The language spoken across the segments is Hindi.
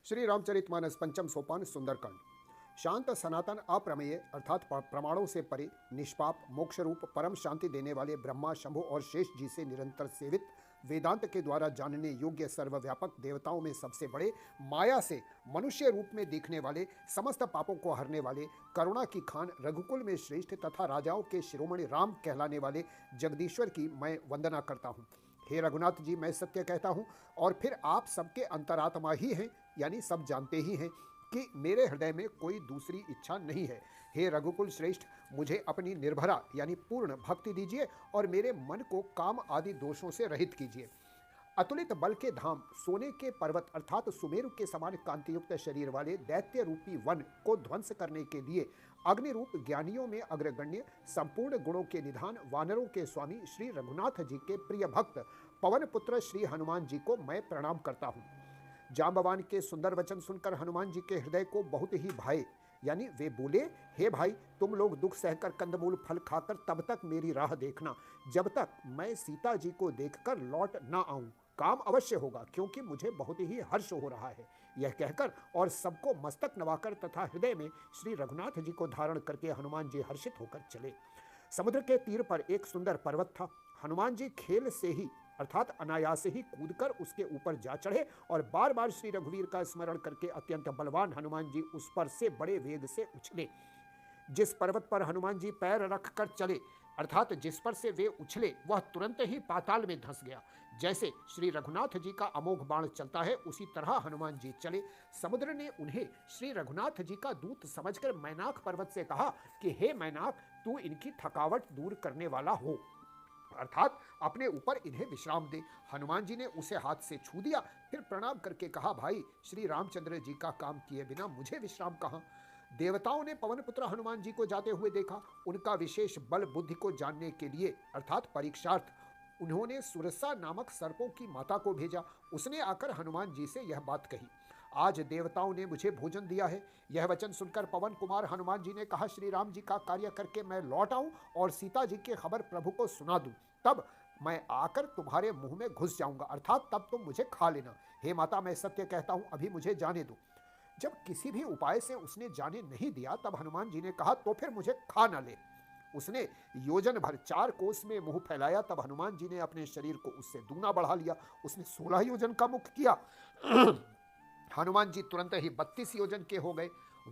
श्री रामचरितमानस पंचम सोपान सुंदरकांड। शांत सनातन अप्रमेय अर्थात प्रमाणों से परे निष्पाप मोक्ष रूप परम शांति देने वाले ब्रह्मा शंभु और शेष जी से निरंतर सेवित वेदांत के द्वारा जानने योग्य सर्वव्यापक देवताओं में सबसे बड़े माया से मनुष्य रूप में दिखने वाले समस्त पापों को हरने वाले करुणा की खान रघुकुल में श्रेष्ठ तथा राजाओं के शिरोमणि राम कहलाने वाले जगदीश्वर की मैं वंदना करता हूँ। हे रघुनाथ जी, मैं सत्य कहता हूँ और फिर आप सबके अंतरात्मा ही हैं, यानी सब जानते ही हैं कि मेरे हृदय में कोई दूसरी इच्छा नहीं है। हे रघुकुल श्रेष्ठ, मुझे अपनी निर्भरा यानी पूर्ण भक्ति दीजिए और मेरे मन को काम आदि दोषों से रहित कीजिए। अतुलित बल के धाम सोने के पर्वत अर्थात सुमेरु के समान कांतियुक्त शरीर वाले दैत्य रूपी वन को ध्वंस करने के लिए अग्नि रूप ज्ञानियों में अग्रगण्य संपूर्ण गुणों के निधान वानरों के स्वामी श्री रघुनाथ जी के प्रिय भक्त पवन पुत्र श्री हनुमान जी को मैं प्रणाम करता हूँ। जांबवान के सुंदर वचन सुनकर हनुमान जी के हृदय को बहुत ही भाए, यानी वे बोले, हे भाई, तुम लोग दुख सहकर कंदमूल फल खाकर तब तक मेरी राह देखना जब तक मैं सीता जी को देखकर लौट ना आऊं। काम अवश्य होगा क्योंकि मुझे बहुत ही हर्ष हो रहा है। यह कहकर और सबको मस्तक नवाकर तथा हृदय में श्री रघुनाथ जी को धारण करके हनुमान जी हर्षित होकर चले। समुद्र के तीर पर एक सुंदर पर्वत था। हनुमान जी खेल से ही अर्थात अनायास ही कूदकर उसके ऊपर जा चढ़े और बार बार श्री रघुवीर का स्मरण करके अत्यंत बलवान हनुमान जी उस पर से बड़े वेग से उछले। जिस पर्वत पर हनुमान जी पैर रखकर चले अर्थात जिस पर से वे उछले वह तुरंत ही पाताल में धंस गया। जैसे श्री रघुनाथ जी का अमोघ बाण चलता है उसी तरह हनुमान जी चले। समुद्र ने उन्हें श्री रघुनाथ जी का दूत समझकर मैनाक पर्वत से कहा कि हे मैनाक, तू इनकी थकावट दूर करने वाला हो अर्थात अपने ऊपर इन्हें विश्राम दे। हनुमान जी ने उसे हाथ से छू दिया, फिर प्रणाम करके कहा, भाई, श्री रामचंद्र जी का काम किए बिना मुझे विश्राम कहाँ। देवताओं ने पवन पुत्र हनुमान जी को जाते हुए देखा। उनका विशेष बल बुद्धि को जानने के लिए अर्थात परीक्षार्थ उन्होंने सुरसा नामक सर्पों की माता को भेजा। उसने आकर हनुमान जी से यह बात कही, आज देवताओं ने मुझे भोजन दिया है। यह वचन सुनकर पवन कुमार हनुमान जी ने कहा, श्री राम जी का कार्य करके मैं लौट आऊं और सीता जी की खबर प्रभु को सुना दूं, तब मैं आकर तुम्हारे मुंह में घुस जाऊंगा अर्थात तब तुम मुझे खा लेना। हे माता, मैं सत्य कहता हूं, अभी मुझे जाने दो। जब किसी भी उपाय से उसने जाने नहीं दिया तब हनुमान जी ने कहा, तो फिर मुझे खा न ले। उसने योजन भर 4 कोस में मुंह फैलाया, तब हनुमान जी ने अपने शरीर को उससे दूना बढ़ा लिया। उसने 16 योजन का मुख किया। हनुमान जी तुरंत ही 32 योजन के हो गए।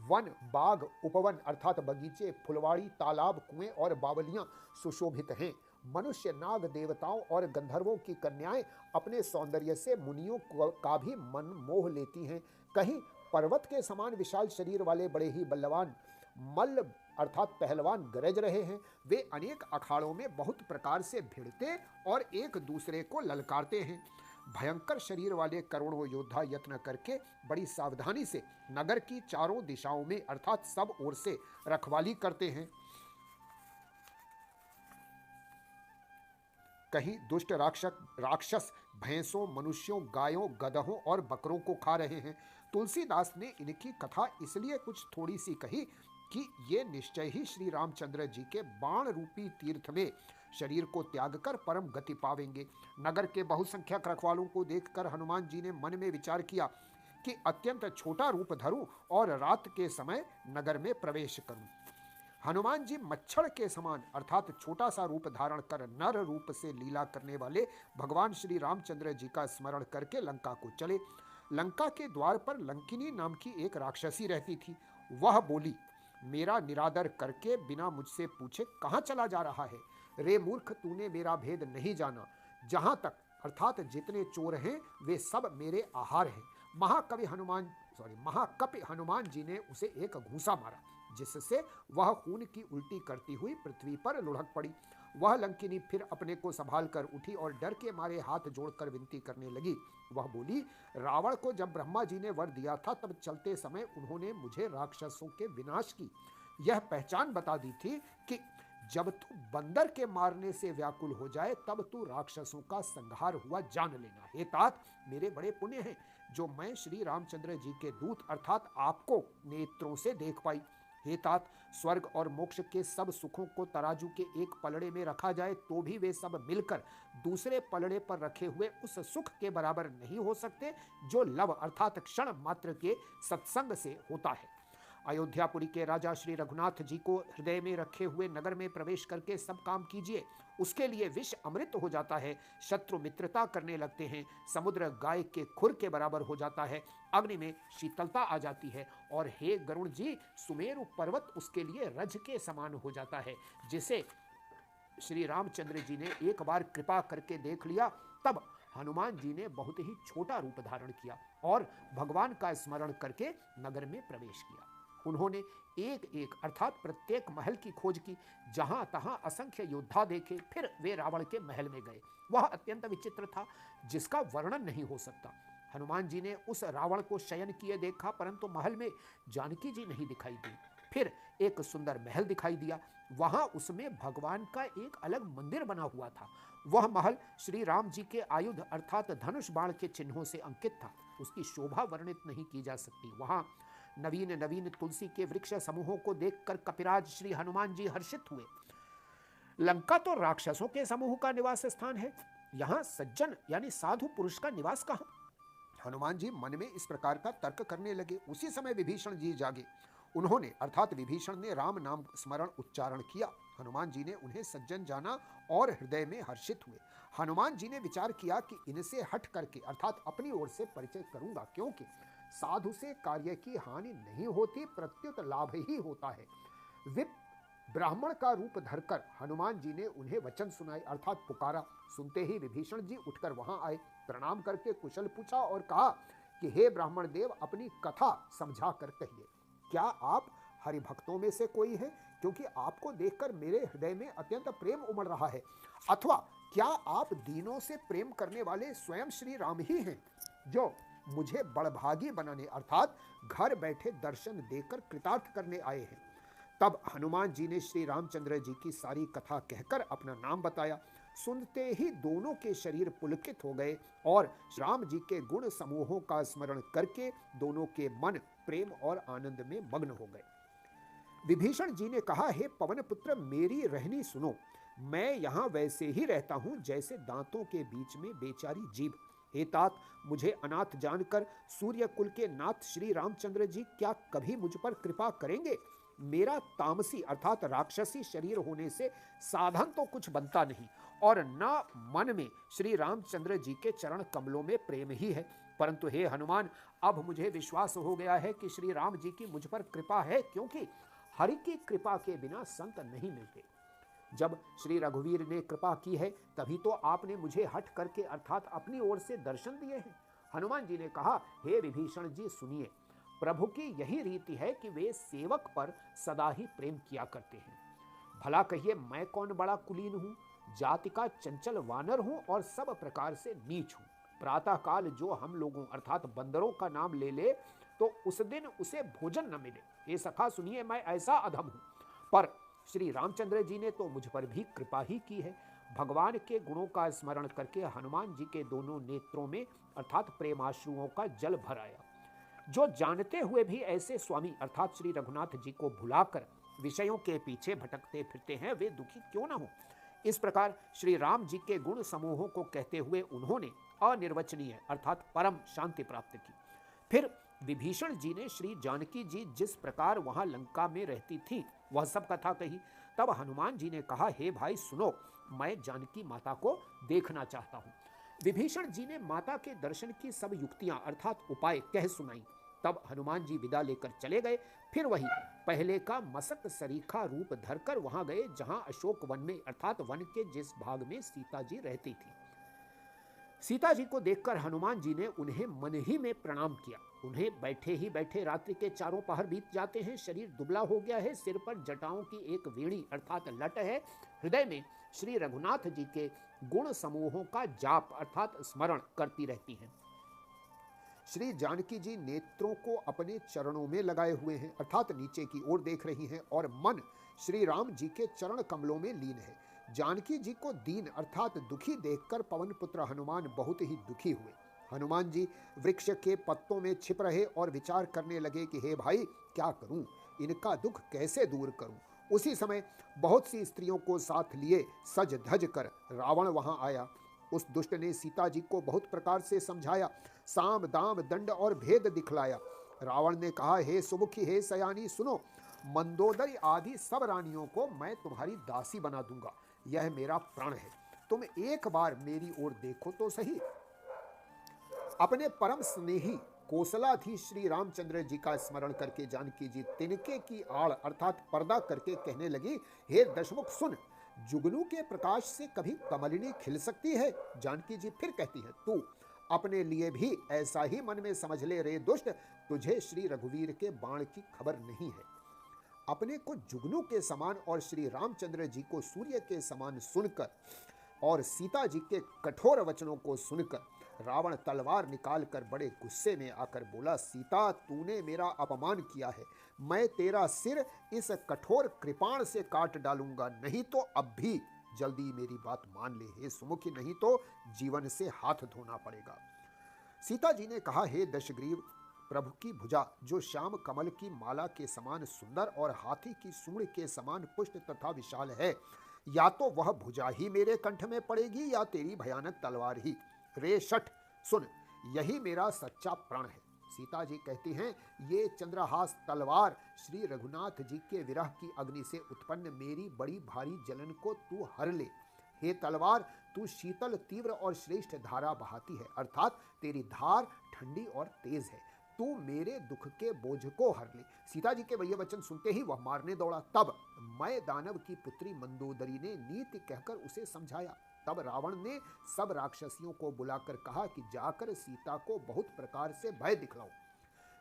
वन, बाग, उपवन अर्थात बगीचे, फुलवाड़ी, तालाब, कुएं और बावलियां सुशोभित हैं। मनुष्य, नाग, देवताओं और गंधर्वों की कन्याएं अपने सौंदर्य से मुनियों का भी मन मोह लेती हैं। कहीं पर्वत के समान विशाल शरीर वाले बड़े ही बलवान मल्ल अर्थात पहलवान गरज रहे हैं। वे अनेक अखाड़ों में बहुत प्रकार से भिड़ते और एक दूसरे को ललकारते हैं। भयंकर शरीर वाले करोड़ों योद्धा यत्न करके बड़ी सावधानी से नगर की चारों दिशाओं में अर्थात सब ओर से रखवाली करते हैं। कहीं दुष्ट राक्षस भैंसों, मनुष्यों, गायों, गधों और बकरों को खा रहे हैं। तुलसीदास ने इनकी कथा इसलिए कुछ थोड़ी सी कही कि ये निश्चय ही श्री रामचंद्र जी के बाण रूपी तीर्थ में शरीर को त्याग कर परम गति पावेंगे। नगर के बहुसंख्यक रखवालों को देखकर हनुमान जी ने मन में विचार किया कि अत्यंत छोटा रूप धरूं और रात के समय नगर में प्रवेश करूं। हनुमान जी मच्छर के समान अर्थात छोटा सा रूप धारण कर नर रूप से लीला करने वाले भगवान श्री रामचंद्र जी का स्मरण करके लंका को चले। लंका के द्वार पर लंकिनी नाम की एक राक्षसी रहती थी। वह बोली, मेरा निरादर करके बिना मुझसे पूछे कहाँ चला जा रहा है। रे मूर्ख, तूने मेरा भेद नहीं जाना। जहां तक अर्थात जितने चोर हैं वे सब मेरे आहार हैं। महाकपि हनुमान जी ने उसे एक घूंसा मारा जिससे वह खून की उल्टी करती हुई पृथ्वी पर लुढ़क पड़ी। वह लंकिनी फिर अपने को संभाल कर उठी और डर के मारे हाथ जोड़कर विनती करने लगी। वह बोली, रावण को जब ब्रह्मा जी ने वर दिया था तब चलते समय उन्होंने मुझे राक्षसों के विनाश की यह पहचान बता दी थी कि जब तू बंदर के मारने से व्याकुल हो जाए तब तू राक्षसों का संहार हुआ जान लेना। हे तात, मेरे बड़े पुण्य हैं जो मैं श्री रामचंद्र जी के दूत अर्थात आपको नेत्रों से देख पाई। हे तात, स्वर्ग और मोक्ष के सब सुखों को तराजू के एक पलड़े में रखा जाए तो भी वे सब मिलकर दूसरे पलड़े पर रखे हुए उस सुख के बराबर नहीं हो सकते जो लव अर्थात क्षण मात्र के सत्संग से होता है। अयोध्यापुरी के राजा श्री रघुनाथ जी को हृदय में रखे हुए नगर में प्रवेश करके सब काम कीजिए, उसके लिए विष अमृत हो जाता है, शत्रु मित्रता करने लगते हैं, समुद्र गाय के खुर के बराबर हो जाता है, अग्नि में शीतलता आ जाती है, और हे गरुण जी, सुमेरु पर्वत उसके लिए रज के समान हो जाता है। जिसे श्री रामचंद्र जी ने एक बार कृपा करके देख लिया, तब हनुमान जी ने बहुत ही छोटा रूप धारण किया और भगवान का स्मरण करके नगर में प्रवेश किया। उन्होंने एक एक अर्थात प्रत्येक महल की खोज की, जहां तहां असंख्य योद्धा देखे, फिर वे रावण के महल में गए। वह अत्यंत विचित्र था, जिसका वर्णन नहीं हो सकता। हनुमान जी ने उस रावण को शयन किए देखा, परंतु महल में जानकी जी नहीं दिखाई दी। फिर एक सुंदर महल दिखाई दिया, वहां उसमें भगवान का एक अलग मंदिर बना हुआ था। वह महल श्री राम जी के आयुध अर्थात धनुष बाण के चिन्हों से अंकित था। उसकी शोभा वर्णित नहीं की जा सकती। वहां नवीन नवीन तुलसी के वृक्ष समूहों को देखकर कपिराज श्री हनुमान जी हर्षित हुए। लंका तो राक्षसों के समूह का निवास स्थान है, यहां सज्जन यानी साधु पुरुष का निवास कहां? हनुमान जी मन में इस प्रकार का तर्क करने लगे। उसी समय विभीषण जी जागे। उन्होंने अर्थात विभीषण ने राम नाम स्मरण उच्चारण किया। हनुमान जी ने उन्हें सज्जन जाना और हृदय में हर्षित हुए। हनुमान जी ने विचार किया कि इनसे हट करके अर्थात अपनी ओर से परिचय करूंगा, क्योंकि साधु से कार्य की हानि नहीं होती, प्रत्युत लाभ ही होता है। विप ब्राह्मण का रूप धरकर हनुमान जी ने उन्हें वचन सुनाए अर्थात पुकारा। सुनते ही विभीषण जी उठकर वहां आए, प्रणाम करके कुशल पूछा और कहा कि हे ब्राह्मण देव, अपनी कथा समझा कर कहिए। क्या आप हरिभक्तों में से कोई है? क्योंकि आपको देखकर मेरे हृदय में अत्यंत प्रेम उमड़ रहा है। अथवा क्या आप दीनों से प्रेम करने वाले स्वयं श्री राम ही हैं, जो मुझे बड़भागी बनाने अर्थात घर बैठे दर्शन देकर कृतार्थ करने आए हैं? तब हनुमान जी ने श्री रामचंद्र जी की सारी कथा कहकर अपना नाम बताया। सुनते ही दोनों के शरीर पुलकित हो गए और राम जी के गुण समूहों का स्मरण करके दोनों के मन प्रेम और आनंद में मग्न हो गए। विभीषण जी ने कहा, हे पवन पुत्र, मेरी रहनी सुनो। मैं यहाँ वैसे ही रहता हूँ जैसे दांतों के बीच में बेचारी जीभ। हे तात, मुझे अनाथ जानकर सूर्य कुल के नाथ श्री रामचंद्र जी क्या कभी मुझ पर कृपा करेंगे? मेरा तामसी अर्थात राक्षसी शरीर होने से साधन तो कुछ बनता नहीं, और न मन में श्री रामचंद्र जी के चरण कमलों में प्रेम ही है। परंतु हे हनुमान, अब मुझे विश्वास हो गया है कि श्री राम जी की मुझ पर कृपा है, क्योंकि हरि की कृपा के बिना संत नहीं मिलते। जब श्री रघुवीर ने कृपा की है, तभी तो आपने मुझे हट करके अर्थात अपनी ओर से दर्शन दिए हैं। हनुमान जी ने कहा, हे विभीषण जी सुनिए, प्रभु की यही रीति है कि वे सेवक पर सदा ही प्रेम किया करते हैं। भला कहिए, मैं कौन बड़ा कुलीन हूँ, जाति का चंचल वानर हूँ और सब प्रकार से नीच हूँ। प्रातः काल जो हम लोगों अर्थात बंदरों का नाम ले ले तो उस दिन उसे भोजन न मिले। हे सखा सुनिए, मैं ऐसा अधम हूँ, पर श्री रामचंद्र जी ने तो मुझ पर भी कृपा ही की है। भगवान के गुणों का स्मरण करके हनुमान जी के दोनों नेत्रों में अर्थात प्रेमाश्रुओं का जल भर आया। जो जानते हुए भी ऐसे स्वामी अर्थात श्री रघुनाथ जी को भुलाकर विषयों के पीछे भटकते फिरते हैं, वे दुखी क्यों न हो। इस प्रकार श्री राम जी के गुण समूहों को कहते हुए उन्होंने अनिर्वचनीय अर्थात परम शांति प्राप्त की। फिर विभीषण जी ने श्री जानकी जी जिस प्रकार वहां लंका में रहती थी वह सब कथा कही। तब हनुमान जी ने कहा, हे भाई सुनो, मैं जानकी माता को देखना चाहता हूँ। विभीषण जी ने माता के दर्शन की सब युक्तियां अर्थात उपाय कह सुनाई। तब हनुमान जी विदा लेकर चले गए। फिर वही पहले का मसक सरीखा रूप धरकर वहां गए जहां अशोक वन में अर्थात वन के जिस भाग में सीता जी रहती थी। सीता जी को देखकर हनुमान जी ने उन्हें मन ही में प्रणाम किया। उन्हें बैठे ही बैठे रात्रि के चारों पहर बीत जाते हैं। शरीर दुबला हो गया है, सिर पर जटाओं की एक वेणी अर्थात लट है। हृदय में श्री रघुनाथ जी के गुण समूहों का जाप अर्थात स्मरण करती रहती हैं। श्री जानकी जी नेत्रों को अपने चरणों में लगाए हुए हैं अर्थात नीचे की ओर देख रही हैं और मन श्री राम जी के चरण कमलों में लीन है। जानकी जी को दीन अर्थात दुखी देखकर पवन पुत्र हनुमान बहुत ही दुखी हुए। हनुमान जी वृक्ष के पत्तों में छिप रहे और विचार करने लगे कि हे भाई, क्या करूं? इनका दुख कैसे दूर करूं। उसी समय बहुत सी स्त्रियों को साथ लिए सज धज कर रावण वहां आया। उस दुष्ट ने सीता जी को बहुत प्रकार से समझाया, साम दाम दंड और भेद दिखलाया। रावण ने कहा, हे सुमुखी, हे सयानी, सुनो, मंदोदरी आदि सब रानियों को मैं तुम्हारी दासी बना दूंगा। यह मेरा प्रण है, तुम एक बार मेरी ओर देखो तो सही। अपने परम स्नेही कोसलाधीश श्री रामचंद्र जी का स्मरण करके जानकी जी तिनके की आड़ अर्थात पर्दा करके कहने लगी, हे दशमुख सुन, जुगनू के प्रकाश से कभी कमलिनी खिल सकती है। जानकी जी फिर कहती है, तू अपने लिए भी ऐसा ही मन में समझ ले रे दुष्ट, तुझे श्री रघुवीर के बाण की खबर नहीं है। अपने को जुगनू के समान और श्री रामचंद्र जी को सूर्य के समान सुनकर और सीता जी के कठोर वचनों को सुनकर रावण तलवार निकालकर बड़े गुस्से में आकर बोला, सीता, तूने मेरा अपमान किया है, मैं तेरा सिर इस कठोर कृपाण से काट डालूंगा, नहीं तो अब भी जल्दी मेरी बात मान ले हे सुमुखी, नहीं तो जीवन से हाथ धोना पड़ेगा। सीता जी ने कहा, हे दशग्रीव, प्रभु की भुजा जो श्याम कमल की माला के समान सुंदर और हाथी की सूंड के समान पुष्ट तथा विशाल है, या तो वह भुजा ही मेरे कंठ में पड़ेगी या तेरी भयानक तलवार ही। रे शठ, सुन, यही मेरा सच्चा प्राण है। सीता जी कहती हैं, ये चंद्रहास तलवार श्री रघुनाथ जी के विरह की अग्नि से उत्पन्न मेरी बड़ी भारी जलन को तू हर ले। हे तलवार, तू शीतल, तीव्र और श्रेष्ठ धारा बहाती है, अर्थात तेरी धार ठंडी और तेज है, तू मेरे दुख के बोझ को हर ले। सीता जी के वह वचन सुनते ही वह मारने दौड़ा। तब मैं दानव की पुत्री मंदोदरी ने नीति कहकर उसे समझाया। तब रावण ने सब राक्षसियों को बुलाकर कहा कि जाकर सीता को बहुत प्रकार से भय दिखलाओ।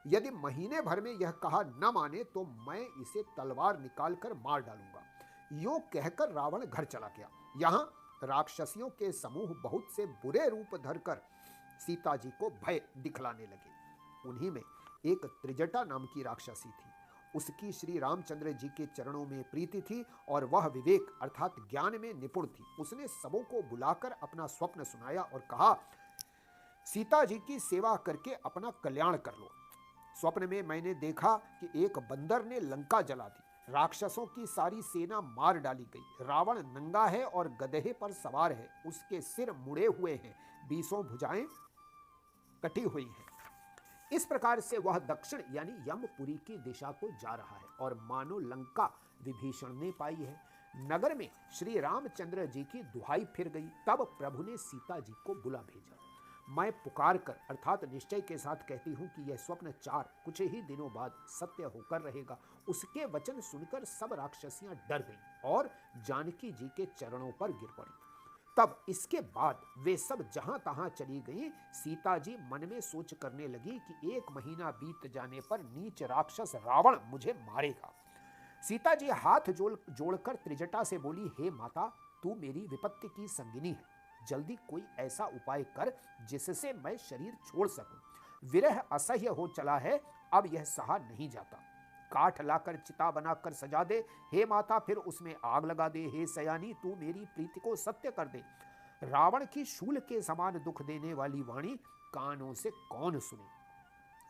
यदि महीने भर में यह कहा न माने तो मैं इसे तलवार निकालकर मार डालूंगा। यूं कहकर रावण घर चला गया। यहाँ राक्षसियों के समूह बहुत से बुरे रूप धरकर सीता जी को भय दिखलाने लगे। उन्हीं में एक त्रिजटा नाम की राक्षसी थी। उसकी श्री रामचंद्र जी के चरणों में प्रीति थी और वह विवेक अर्थात ज्ञान में निपुण थी। उसने सबों को बुलाकर अपना स्वप्न सुनाया और कहा, सीता जी की सेवा करके अपना कल्याण कर लो। स्वप्न में मैंने देखा कि एक बंदर ने लंका जला दी, राक्षसों की सारी सेना मार डाली गई। रावण नंगा है और गधे पर सवार है, उसके सिर मुड़े हुए हैं, 20 भुजाएं कटी हुई हैं। इस प्रकार से वह दक्षिण यानी यमपुरी की दिशा को जा रहा है और मानो लंका विभीषण ने पाई है। नगर में श्री रामचंद्र जी की दुहाई फिर गई। तब प्रभु ने सीता जी को बुला भेजा। मैं पुकार कर अर्थात निश्चय के साथ कहती हूं कि यह स्वप्न कुछ ही दिनों बाद सत्य होकर रहेगा। उसके वचन सुनकर सब राक्षसियां डर गईं और जानकी जी के चरणों पर गिर पड़ी। तब इसके बाद वे सब जहां तहां चली गईं। सीता जी मन में सोच करने लगी कि 1 महीना बीत जाने पर नीच राक्षस रावण मुझे मारेगा। सीता जी हाथ जोड़कर त्रिजटा से बोली, हे माता, तू मेरी विपत्ति की संगिनी है, जल्दी कोई ऐसा उपाय कर जिससे मैं शरीर छोड़ सकूं। विरह असह्य हो चला है, अब यह सहा नहीं जाता। काठ लाकर चिता बनाकर सजा दे, हे माता, फिर उसमें आग लगा दे। हे सयानी, तू मेरी प्रीति को सत्य कर दे। रावण की शूल के समान दुख देने वाली वाणी कानों से कौन सुने।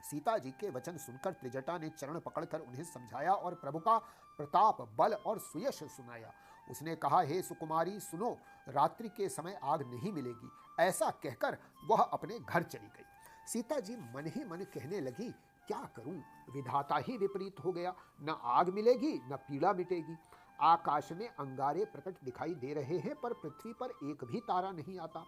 सीता जी के वचन सुनकर त्रिजटा ने चरण पकड़कर उन्हें समझाया और प्रभु का प्रताप, बल और सुयश सुनाया। उसने कहा, हे सुकुमारी, सुनो, रात्रि के समय आग नहीं मिलेगी। ऐसा कहकर वह अपने घर चली गई। सीता जी मन ही मन कहने लगी, क्या करूं, विधाता ही विपरीत हो गया, न आग मिलेगी न पीड़ा मिटेगी। आकाश में अंगारे प्रकट दिखाई दे रहे हैं पर पृथ्वी पर एक भी तारा नहीं आता।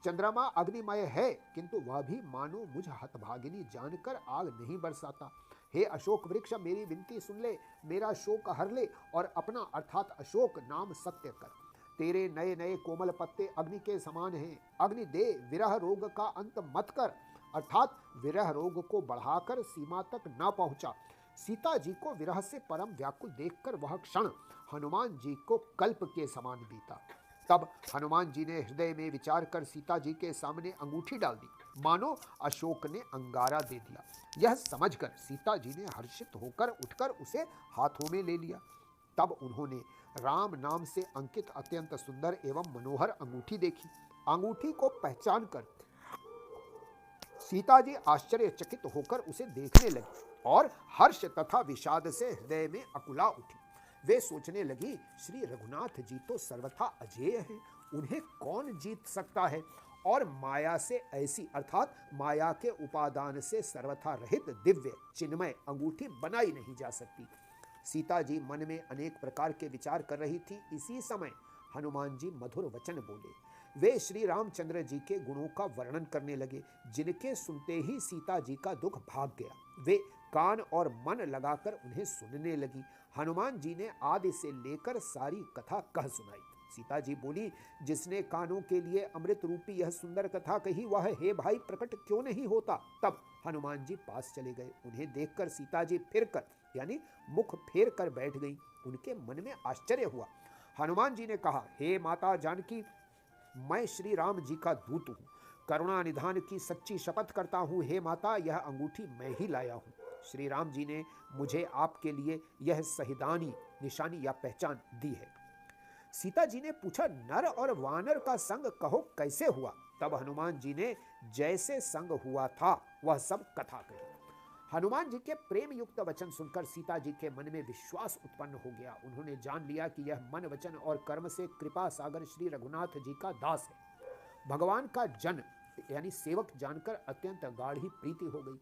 चंद्रमा अग्निमय है किंतु वह भी मानो मुझ हतभागिनी जानकर आग नहीं बरसाता। हे अशोक वृक्ष, मेरी विनती सुन ले, मेरा शोक हर ले और अपना अर्थात अशोक नाम सत्य कर। तेरे नए नए कोमल पत्ते अग्नि के समान हैं। अग्नि दे, विरह रोग का अंत मत कर, अर्थात विरह रोग को बढ़ाकर सीमा तक न पहुंचा। सीता जी को विरह से परम व्याकुल देखकर वह क्षण हनुमान जी को कल्प के समान बीता। तब हनुमान जी ने हृदय में विचार कर सीता जी के सामने अंगूठी डाल दी, मानो अशोक ने अंगारा दे दिया। यह समझकर सीता जी ने हर्षित होकर उठकर उसे हाथों में ले लिया। तब उन्होंने राम नाम से अंकित अत्यंत सुंदर एवं मनोहर अंगूठी देखी। अंगूठी को पहचान कर सीता जी आश्चर्यचकित होकर उसे देखने लगी और हर्ष तथा विषाद से हृदय में अकुला उठी। वे सोचने लगी, श्री रघुनाथ जी तो सर्वथा अजेय हैं, उन्हें कौन जीत सकता है, और माया से ऐसी अर्थात माया के उपादान से सर्वथा रहित दिव्य चिन्मय अंगूठी बनाई नहीं जा सकती। सीता जी मन में अनेक प्रकार के विचार कर रही थी। इसी समय हनुमान जी मधुर वचन बोले। वे श्री रामचंद्र जी के गुणों का वर्णन करने लगे, जिनके सुनते ही सीता जी का दुख भाग गया। वे कान और मन लगाकर उन्हें सुनने लगी। हनुमान जी ने आदि से लेकर सारी कथा कह सुनाई। सीता जी बोली, जिसने कानों के लिए अमृत रूपी यह सुंदर कथा कही, वह हे भाई प्रकट क्यों नहीं होता। तब हनुमान जी पास चले गए। उन्हें देखकर सीता जी फिर कर यानी मुख फेर कर बैठ गई। उनके मन में आश्चर्य हुआ। हनुमान जी ने कहा, हे माता जानकी, मैं श्री राम जी का दूत हूँ, करुणा निधान की सच्ची शपथ करता हूँ। हे माता, यह अंगूठी मैं ही लाया हूँ। श्री राम जी ने मुझे आपके लिए यह सहिदानी निशानी या पहचान दी है। सीता जी ने पूछा, नर और वानर का संग कहो कैसे हुआ। तब हनुमान जी ने जैसे संग हुआ था वह सब कथा कही। हनुमान जी के प्रेम युक्त वचन सुनकर सीता जी के मन में विश्वास उत्पन्न हो गया। उन्होंने जान लिया कि यह मन वचन और कर्म से कृपा सागर श्री रघुनाथ जी का दास है। भगवान का जन यानी सेवक जानकर अत्यंत गाढ़ी प्रीति हो गई।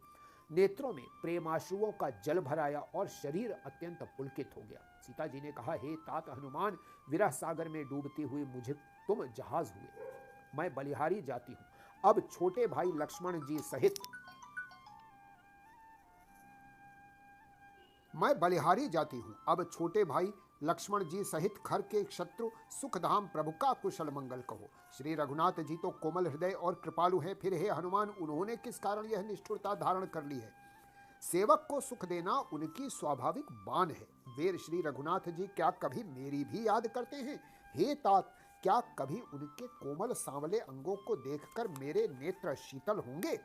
नेत्रों में प्रेमाश्रुओं का जल भर आया और शरीर अत्यंत पुलकित हो गया। सीता जी ने कहा, हे तात हनुमान, विरह सागर में डूबती हुई मुझे तुम जहाज हुए। मैं बलिहारी जाती हूं। अब छोटे भाई लक्ष्मण जी सहित मैं बलिहारी जाती हूँ। अब छोटे भाई लक्ष्मण जी सहित खर के शत्रु सुखधाम प्रभु का कुशल मंगल कहो। श्री रघुनाथ जी तो कोमल हृदय और कृपालु हैं, फिर हे हनुमान, उन्होंने किस कारण यह निष्ठुरता धारण कर ली है। सेवक को सुख देना उनकी स्वाभाविक बान है। वीर श्री रघुनाथ जी क्या कभी मेरी भी याद करते हैं। हे तात, क्या कभी उनके कोमल सांवले अंगों को देखकर मेरे नेत्र शीतल होंगे।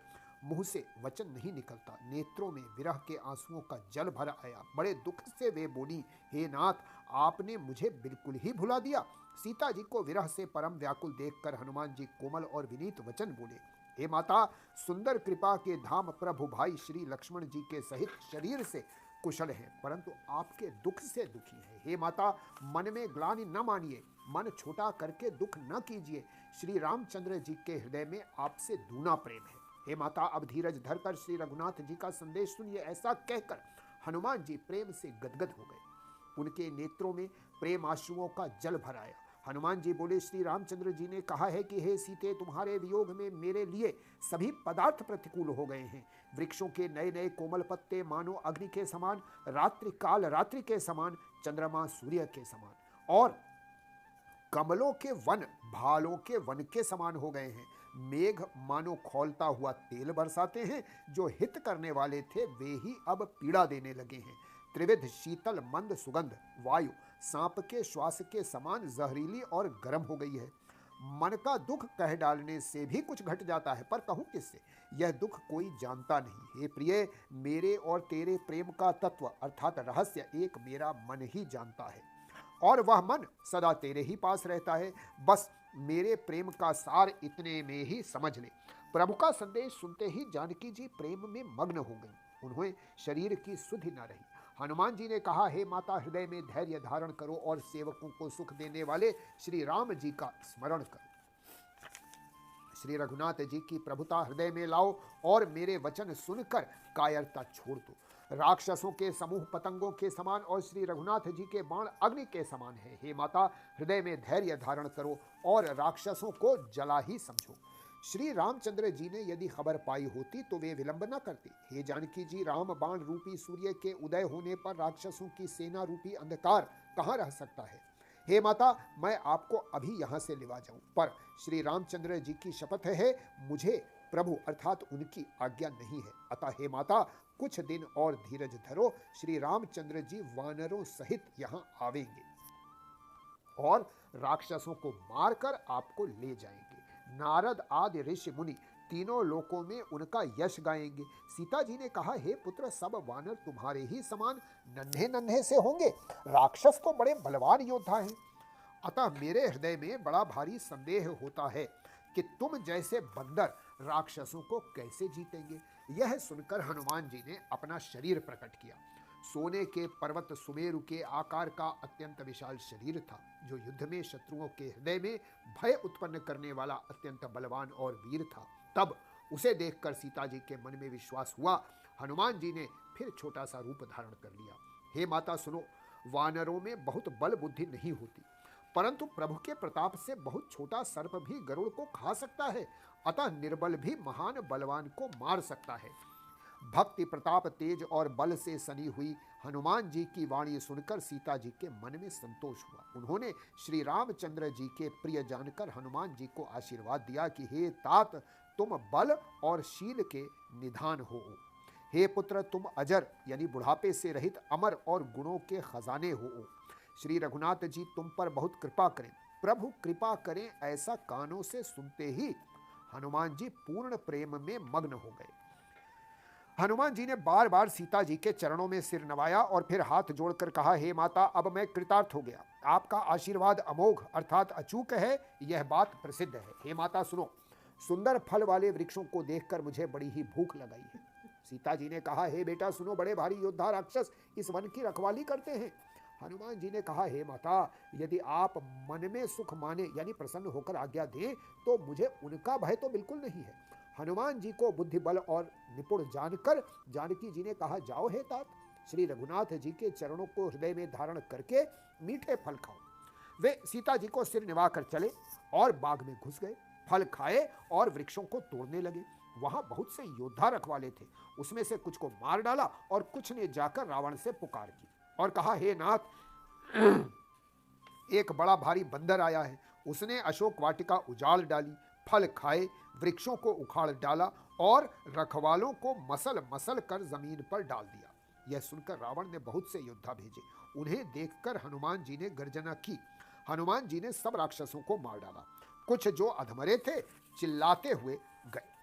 मुंह से वचन नहीं निकलता, नेत्रों में विरह के आंसुओं का जल भर आया। बड़े दुख से वे बोली, हे नाथ, आपने मुझे बिल्कुल ही भुला दिया। सीता जी को विरह से परम व्याकुल देखकर हनुमान जी कोमल और विनीत वचन बोले, हे माता, सुंदर कृपा के धाम प्रभु भाई श्री लक्ष्मण जी के सहित शरीर से कुशल हैं, परंतु आपके दुख से दुखी हैं। हे माता, मन में ग्लानि न मानिए, मन छोटा करके दुख न कीजिए। श्री रामचंद्र जी के हृदय में आपसे दूना प्रेम है। हे माता, अब धीरज धरकर श्री रघुनाथ जी का संदेश सुनिए। ऐसा कहकर हनुमान जी प्रेम से गदगद हो गए। उनके नेत्रों में प्रेम आंसुओं का जल भर आया। हनुमान जी बोले, श्री रामचंद्र जी ने कहा है कि हे सीते, तुम्हारे वियोग में मेरे लिए सभी पदार्थ प्रतिकूल हो गए हैं। वृक्षों के नए नए कोमल पत्ते मानो अग्नि के समान, रात्रि काल रात्रि के समान, चंद्रमा सूर्य के समान, और कमलों के वन भालों के वन के समान हो गए हैं। मेघ मानो खौलता हुआ तेल बरसाते हैं। जो हित करने वाले थे वे ही अब पीड़ा देने लगे हैं। त्रिविध शीतल मंद सुगंध वायु सांप के श्वास के समान जहरीली और गर्म हो गई है। मन का दुख कह डालने से भी कुछ घट जाता है, पर कहूं किससे। यह दुख कोई जानता नहीं। हे प्रिय, मेरे और तेरे प्रेम का तत्व अर्थात रहस्य एक मेरा मन ही जानता है, और वह मन सदा तेरे ही पास रहता है। बस मेरे प्रेम का सार इतने में ही समझ ले। प्रभु का संदेश सुनते ही जानकी जी प्रेम में मग्न हो गई। उन्हें शरीर की सुधि न रही। हनुमान जी ने कहा, हे माता, हृदय में धैर्य धारण करो और सेवकों को सुख देने वाले श्री राम जी का स्मरण करो। श्री रघुनाथ जी की प्रभुता हृदय में लाओ और मेरे वचन सुनकर कायरता छोड़ दो। राक्षसों के समूह पतंगों के समान और श्री रघुनाथ जी के बाण अग्नि के समान है। हे माता, हृदय में धैर्य धारण करो और राक्षसों को जला ही समझो। श्री रामचंद्र जी ने यदि खबर पाई होती तो वे विलंब न करते। हे जानकी जी, राम बाण रूपी सूर्य के उदय होने पर राक्षसों की सेना रूपी अंधकार कहाँ रह सकता है। हे माता, मैं आपको अभी यहाँ से लेवा जाऊं, पर श्री रामचंद्र जी की शपथ है, मुझे प्रभु अर्थात उनकी आज्ञा नहीं है। अतः हे माता, कुछ दिन और धीरज धरो। श्री रामचंद्र जी वानरों सहित यहाँ आवेंगे और राक्षसों को मारकर आपको ले जाएंगे। नारद आदि ऋषि मुनि तीनों लोकों में उनका यश गाएंगे। सीता जी ने कहा, हे पुत्र, सब वानर तुम्हारे ही समान नन्हे नन्हे से होंगे। राक्षस तो बड़े बलवान योद्धा हैं। अतः मेरे हृदय में बड़ा भारी संदेह होता है कि तुम जैसे बंदर राक्षसों को कैसे जीतेंगे। यह सुनकर हनुमान जी ने अपना शरीर प्रकट किया। सोने के पर्वत सुमेरु के आकार का अत्यंत विशाल शरीर था, जो युद्ध में शत्रुओं के हृदय में भय उत्पन्न करने वाला अत्यंत बलवान और वीर था। तब उसे देखकर सीता जी के मन में विश्वास हुआ। हनुमान जी ने फिर छोटा सा रूप धारण कर लिया। हे माता सुनो, वानरों में बहुत बल बुद्धि नहीं होती, परंतु प्रभु के प्रताप से बहुत छोटा सर्प भी गरुड़ को खा सकता है, अतः निर्बल भी महान बलवान को मार सकता है। भक्ति प्रताप तेज और बल से सनी हुई हनुमान जी की वाणी सुनकर सीता जी के मन में संतोष हुआ। उन्होंने श्री रामचंद्र जी के प्रिय जानकर हनुमान जी को आशीर्वाद दिया कि हे तात, तुम बल और शील के निधान हो। हे पुत्र, तुम अजर यानी बुढ़ापे से रहित अमर और गुणों के खजाने हो। श्री रघुनाथ जी तुम पर बहुत कृपा करें, प्रभु कृपा करें, ऐसा कानों से सुनते ही हनुमान जी पूर्ण प्रेम में मग्न हो गए। हनुमान जी ने बार बार सीता जी के चरणों में सिर नवाया और फिर हाथ जोड़कर कहा, हे माता, अब मैं कृतार्थ हो गया। आपका आशीर्वाद अमोघ अर्थात अचूक है, यह बात प्रसिद्ध है। हे माता सुनो, सुंदर फल वाले वृक्षों को देखकर मुझे बड़ी ही भूख लगाई है। सीता जी ने कहा, हे बेटा सुनो, बड़े भारी योद्धा राक्षस इस वन की रखवाली करते हैं। हनुमान जी ने कहा, हे माता, यदि आप मन में सुख माने यानी प्रसन्न होकर आज्ञा दें तो मुझे उनका भय तो बिल्कुल नहीं है। हनुमान जी को बुद्धि बल और निपुण जानकर जानकी जी ने कहा, जाओ हे तात, श्री रघुनाथ जी के चरणों को हृदय में धारण करके मीठे फल खाओ। वे सीता जी को सिर निभाकर चले और बाग में घुस गए। फल खाए और वृक्षों को तोड़ने लगे। वहां बहुत से योद्धा रखवाले थे, उसमें से कुछ को मार डाला और कुछ ने जाकर रावण से पुकार की और कहा, हे नाथ, एक बड़ा भारी बंदर आया है, उसने अशोक वाटिका उजाड़ डाली, फल खाए, वृक्षों को उखाड़ डाला और रखवालों को मसल मसल कर जमीन पर डाल दिया। यह सुनकर रावण ने बहुत से योद्धा भेजे। उन्हें देखकर हनुमान जी ने गर्जना की। हनुमान जी ने सब राक्षसों को मार डाला। कुछ जो अधमरे थे चिल्लाते हुए गए।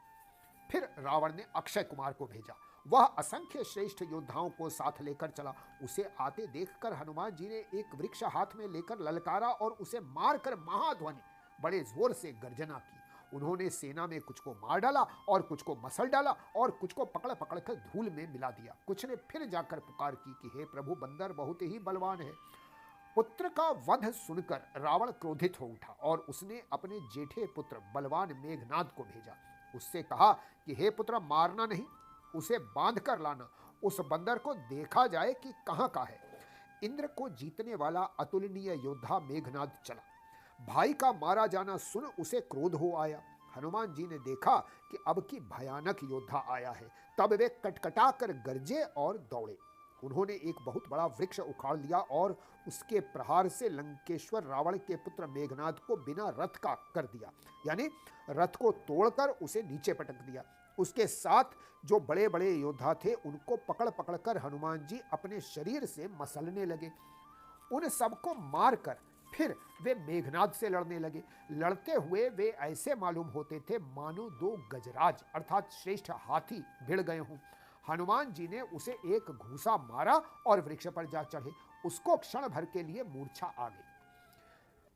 फिर रावण ने अक्षय कुमार को भेजा। वह असंख्य श्रेष्ठ योद्धाओं को साथ लेकर चला। उसे आते देखकर हनुमान जी ने एक वृक्ष हाथ में लेकर ललकारा और उसे मारकर महाध्वनि बड़े जोर से गर्जना की। उन्होंने सेना में कुछ को मार डाला और कुछ को मसल डाला और कुछ को पकड़ पकड़ कर धूल में मिला दिया। कुछ ने फिर जाकर पुकार की कि हे प्रभु, बंदर बहुत ही बलवान है। पुत्र का वध सुनकर रावण क्रोधित हो उठा और उसने अपने जेठे पुत्र बलवान मेघनाद को भेजा। उससे कहा कि हे पुत्र, मारना नहीं, उसे बांध कर लाना, उस बंदर को देखा जाए कि कहां का है। इंद्र को जीतने वाला अतुलनीय योद्धा मेघनाद चला। भाई का मारा जाना सुन उसे क्रोध हो आया। हनुमान जी ने देखा कि अब की भयानक योद्धा आया है, तब वे कटकटा कर गरजे और दौड़े। उन्होंने एक बहुत बड़ा वृक्ष उखाड़ लिया और उसके प्रहार से लंकेश्वर रावण के पुत्र मेघनाद को बिना रथ का कर दिया, यानी रथ को तोड़कर उसे नीचे पटक दिया। उसके साथ जो बड़े बड़े योद्धा थे उनको पकड़ पकड़ कर हनुमान जी अपने शरीर से मसलने लगे। उन सबको मारकर फिर वे मेघनाद से लड़ने लगे। लड़ते हुए वे ऐसे मालूम होते थे मानो दो गजराज अर्थात श्रेष्ठ हाथी भिड़ गए हों। हनुमान जी ने उसे एक घूसा मारा और वृक्ष पर जा चढ़े। उसको क्षण भर के लिए मूर्छा आ गई।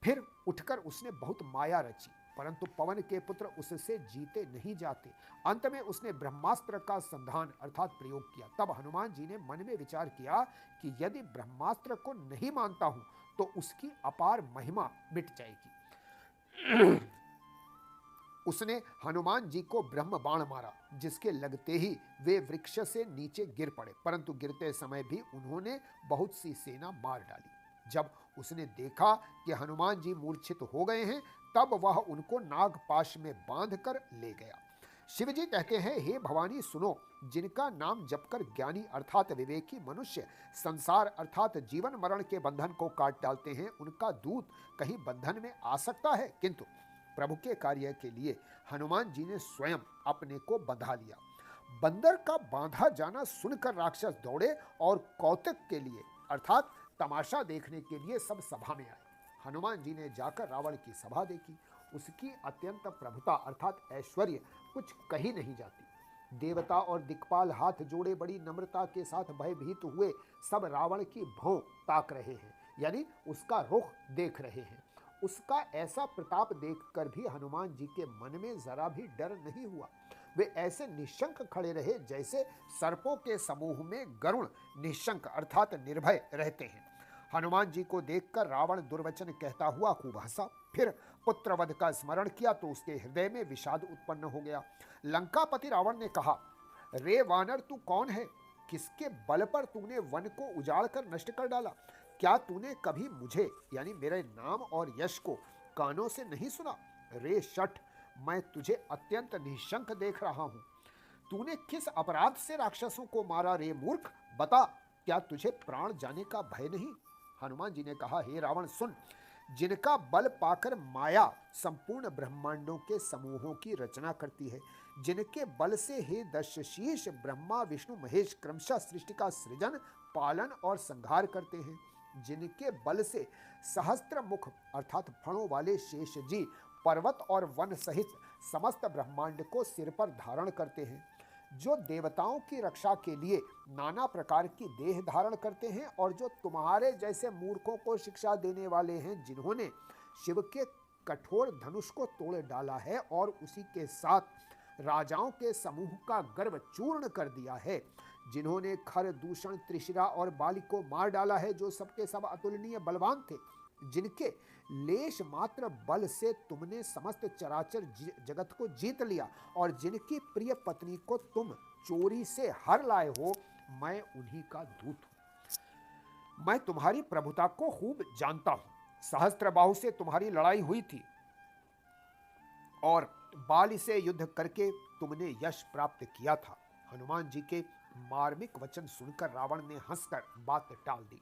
फिर उठकर उसने बहुत माया रची, परंतु पवन के पुत्र उससे जीते नहीं जाते। अंत में उसने ब्रह्मास्त्र का संधान अर्थात प्रयोग किया। तब हनुमान जी ने मन में विचार किया कि यदि ब्रह्मास्त्र को नहीं मानता हूं तो उसकी अपार महिमा मिट जाएगी। उसने हनुमान जी को ब्रह्म बाण मारा, जिसके लगते ही वे वृक्ष से नीचे गिर पड़े, परंतु गिरते समय भी उन्होंने बहुत सी सेना मार डाली। जब उसने देखा कि हनुमान जी मूर्छित हो गए हैं, तब वह उनको नागपाश में बांधकर ले गया। शिव जी कहते हैं, हे भवानी सुनो, जिनका नाम जपकर ज्ञानी अर्थात विवेकी मनुष्य संसार अर्थात जीवन मरण के बंधन को काट डालते हैं, उनका दूत कहीं बंधन में आ सकता है। किंतु प्रभु के कार्य के लिए हनुमान जी ने स्वयं अपने को बंधा लिया। बंदर का बांधा जाना सुनकर राक्षस दौड़े और कौतुक के लिए अर्थात तमाशा देखने के लिए सब सभा में आए। हनुमान जी ने जाकर रावण की सभा देखी। उसकी अत्यंत प्रभुता अर्थात ऐश्वर्य कुछ कही नहीं जाती। देवता और दिक्पाल हाथ जोड़े बड़ी नम्रता के साथ भयभीत हुए सब रावण की भौं ताक रहे हैं, यानी उसका रुख देख रहे हैं। उसका ऐसा प्रताप देखकर भी हनुमान जी के मन में जरा भी डर नहीं हुआ। वे ऐसे निशंक खड़े रहे जैसे सर्पों के समूह में गरुड़ निशंक अर्थात निर्भय रहते हैं। हनुमान जी को देखकर रावण दुर्वचन कहता हुआ खूब हंसा। फिर पुत्रवध का स्मरण किया तो उसके हृदय में विषाद उत्पन्न हो गया। लंकापति रावण ने कहा, रे वानर, तू कौन है? किसके बल पर तूने वन को उजाड़ कर नष्ट कर डाला? क्या तूने कभी मुझे यानी मेरे नाम और यश को कानों से नहीं सुना? रे शठ, मैं तुझे अत्यंत निशंक देख रहा हूं। तूने किस अपराध से राक्षसों को मारा रे मूर्ख? बता, क्या तुझे प्राण जाने का भय नहीं? हनुमान जी ने कहा, हे रावण सुन, जिनका बल पाकर माया संपूर्ण ब्रह्मांडों के समूहों की रचना करती है, जिनके बल से हे दशशीर्ष ब्रह्मा विष्णु महेश क्रमशः सृष्टि का सृजन पालन और संहार करते हैं, जिनके बल से सहस्त्र मुख अर्थात फणों वाले शेष जी पर्वत और वन सहित समस्त ब्रह्मांड को सिर पर धारण करते हैं, जो देवताओं की रक्षा के लिए नाना प्रकार की देह धारण करते हैं और जो तुम्हारे जैसे मूर्खों को शिक्षा देने वाले हैं, जिन्होंने शिव के कठोर धनुष को तोड़ डाला है और उसी के साथ राजाओं के समूह का गर्व चूर्ण कर दिया है, जिन्होंने खर दूषण त्रिशिरा और बाली को मार डाला है, जो सबके सब अतुलनीय बलवान थे, जिनके लेश मात्र बल से तुमने समस्त चराचर जगत को जीत लिया और जिनकी प्रिय पत्नी को तुम चोरी से हर लाए हो, मैं उन्हीं का दूत हूं। मैं तुम्हारी प्रभुता को खूब जानता हूं। सहस्त्रबाहु से तुम्हारी लड़ाई हुई थी और बाली से युद्ध करके तुमने यश प्राप्त किया था। हनुमान जी के मार्मिक वचन सुनकर रावण ने हंसकर बात टाल दी।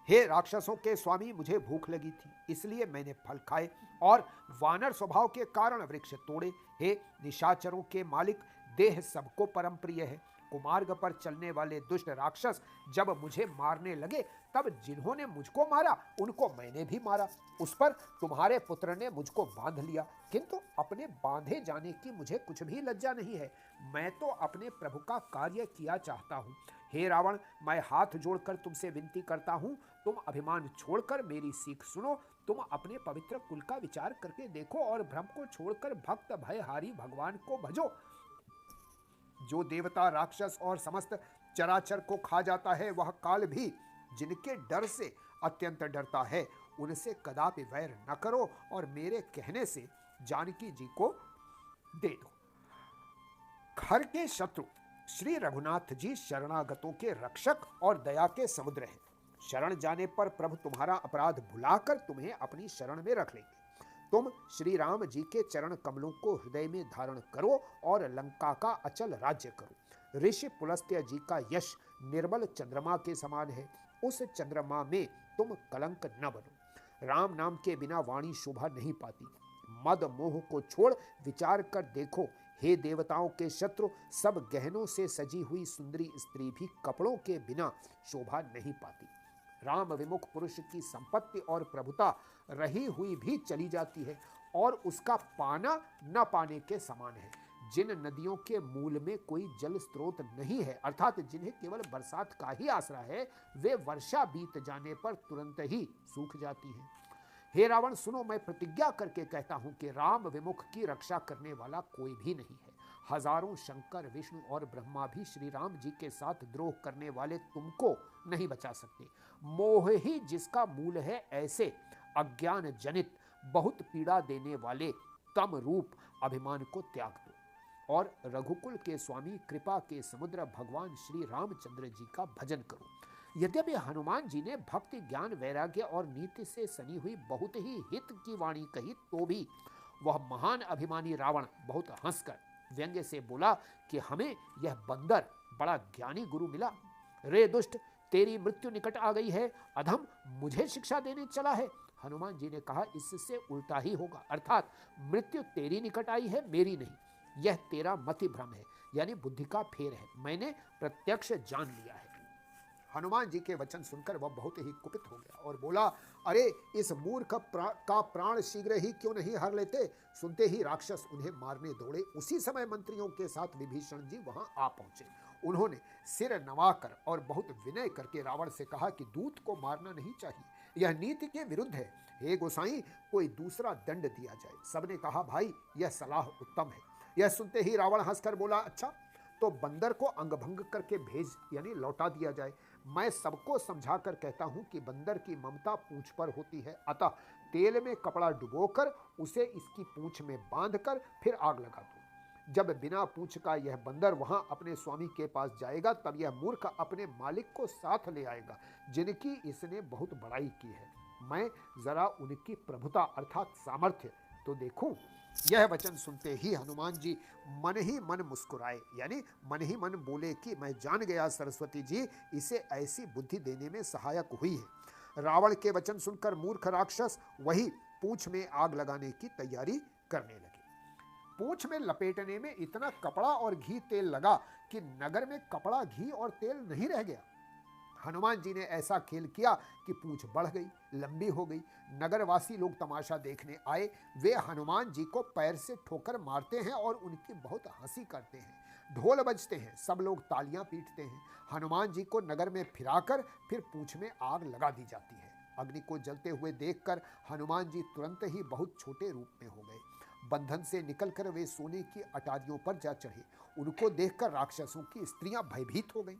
हे राक्षसों के स्वामी, मुझे भूख लगी थी, इसलिए मैंने फल खाए और वानर स्वभाव के कारण वृक्ष तोड़े। हे निशाचरों के मालिक, देह सबको परम प्रिय है। कुमार्ग पर चलने वाले दुष्ट राक्षस जब मुझे मारने लगे, तब जिन्होंने मुझको मारा उनको मैंने भी मारा। उस पर तुम्हारे पुत्र ने मुझको बांध लिया, किंतु अपने बांधे जाने की मुझे कुछ भी लज्जा नहीं है। मैं तो अपने प्रभु का कार्य किया चाहता हूँ। हे रावण, मैं हाथ जोड़कर तुमसे विनती करता हूँ, तुम अभिमान छोड़कर मेरी सीख सुनो। तुम अपने पवित्र कुल का विचार करके देखो और भ्रम को छोड़कर भक्त भयहारी भगवान को भजो। जो देवता राक्षस और समस्त चराचर को खा जाता है, वह काल भी जिनके डर से अत्यंत डरता है, उनसे कदापि वैर न करो और मेरे कहने से जानकी जी को दे दो। खर के शत्रु श्री रघुनाथ जी शरणागतों के रक्षक और दया के समुद्र हैं। शरण जाने पर प्रभु तुम्हारा अपराध भुलाकर तुम्हें अपनी शरण में रख लेंगे। तुम श्री राम जी के चरण कमलों को हृदय में धारण करो और लंका का अचल राज्य करो। ऋषि पुलस्त्य जी का यश निर्मल चंद्रमा के समान है, उस चंद्रमा में तुम कलंक न बनो। राम नाम के बिना वाणी शोभा नहीं पाती। मद मोह को छोड़ विचार कर देखो, हे देवताओं के शत्रु, सब गहनों से सजी हुई सुंदरी स्त्री भी कपड़ों के बिना शोभा नहीं पाती। राम विमुख पुरुष की संपत्ति और प्रभुता रही हुई भी चली जाती है और उसका पाना न पाने के समान है। जिन नदियों के मूल में कोई जल स्रोत नहीं है, अर्थात जिन्हें केवल बरसात का ही आसरा है, वे वर्षा बीत जाने पर तुरंत ही सूख जाती हैं। हे रावण सुनो, मैं प्रतिज्ञा करके कहता हूं कि राम विमुख की रक्षा करने वाला कोई भी नहीं है। हजारों शंकर विष्णु और ब्रह्मा भी श्री राम जी के साथ द्रोह करने वाले तुमको नहीं बचा सकते। मोह ही जिसका मूल है, ऐसे अज्ञान जनित बहुत पीड़ा देने वाले तम रूप अभिमान को त्याग दो और रघुकुल के स्वामी कृपा के समुद्र भगवान श्री रामचंद्र जी का भजन करो। यद्यपि हनुमान जी ने भक्ति ज्ञान वैराग्य और नीति से सनी हुई बहुत ही हित की वाणी कही, तो भी वह महान अभिमानी रावण बहुत हंसकर व्यंग्य से बोला कि हमें यह बंदर बड़ा ज्ञानी गुरु मिला। रे दुष्ट, तेरी मृत्यु निकट आ गई है, अधम मुझे शिक्षा देने चला है। हनुमान जी ने कहा, इससे उल्टा ही होगा, अर्थात मृत्यु तेरी निकट आई है, मेरी नहीं। यह तेरा मति भ्रम है, यानी बुद्धि का फेर है। मैंने प्रत्यक्ष जान लिया है। हनुमान जी के वचन सुनकर वह बहुत ही कुपित हो गया और बोला, अरे इस मूर्ख का प्राण शीघ्र ही क्यों नहीं हर लेते। सुनते ही राक्षस उन्हें मारने दौड़े। उसी समय मंत्रियों के साथ विभीषण जी वहां आ पहुंचे। उन्होंने सिर नवाकर और बहुत विनय करके रावण से कहा कि दूत को मारना नहीं चाहिए, यह नीति के विरुद्ध है। हे गोसाई, कोई दूसरा दंड दिया जाए। सबने कहा, भाई यह सलाह उत्तम है। यह सुनते ही रावण हंसकर बोला, अच्छा तो बंदर को अंगभंग करके भेज यानी लौटा दिया जाए। मैं सबको समझा कर कहता हूं कि बंदर की ममता पूंछ पर होती है, अतः तेल में कपड़ा डुबोकर उसे इसकी पूंछ में बांधकर फिर आग लगा दो। जब बिना पूंछ का यह बंदर वहां अपने स्वामी के पास जाएगा, तब यह मूर्ख अपने मालिक को साथ ले आएगा, जिनकी इसने बहुत बड़ाई की है। मैं जरा उनकी प्रभुता अर्थात सामर्थ्य तो देखूं। यह वचन सुनते ही हनुमान जी मन ही मन मुस्कुराए, यानी मन ही मन बोले कि मैं जान गया सरस्वती जी इसे ऐसी बुद्धि देने में सहायक हुई है। रावण के वचन सुनकर मूर्ख राक्षस वही पूंछ में आग लगाने की तैयारी करने लगे। पूंछ में लपेटने में इतना कपड़ा और घी तेल लगा कि नगर में कपड़ा, घी और तेल नहीं रह गया। हनुमान जी ने ऐसा खेल किया कि पूंछ बढ़ गई, लंबी हो गई। नगरवासी लोग तमाशा देखने आए। वे हनुमान जी को पैर से ठोकर मारते हैं और उनकी बहुत हंसी करते हैं। ढोल बजते हैं, सब लोग तालियां पीटते हैं। हनुमान जी को नगर में फिराकर फिर पूंछ में आग लगा दी जाती है। अग्नि को जलते हुए देखकर हनुमान जी तुरंत ही बहुत छोटे रूप में हो गए। बंधन से निकलकर वे सोने की अटारियों पर जा चढ़े। उनको देखकर राक्षसों की स्त्रियां भयभीत हो गईं।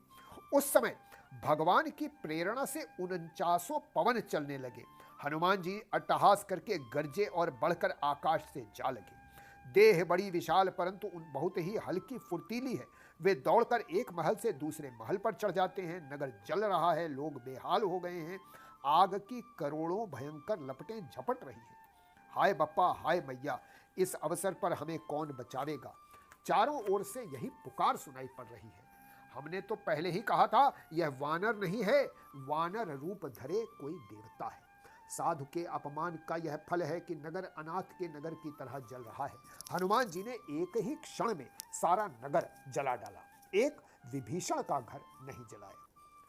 उस समय भगवान की प्रेरणा से 49 पवन चलने लगे। हनुमान जी अट्टहास करके गरजे और बढ़कर आकाश से जा लगे। देह बड़ी विशाल परंतु उन बहुत ही हल्की फुर्तीली है। वे दौड़कर एक महल से दूसरे महल पर चढ़ जाते हैं। नगर जल रहा है, लोग बेहाल हो गए हैं। आग की करोड़ों भयंकर लपटें झपट रही हैं। हाय बप्पा, हाय मैया, इस अवसर पर हमें कौन बचावेगा? चारों ओर से यही पुकार सुनाई पड़ रही है। हमने तो पहले ही कहा था यह वानर नहीं है, वानर रूप धरे कोई देवता है। साधु के अपमान का यह फल है कि नगर अनाथ के नगर की तरह जल रहा है। हनुमान जी ने एक ही क्षण में सारा नगर जला डाला, एक विभीषण का घर नहीं जलाया।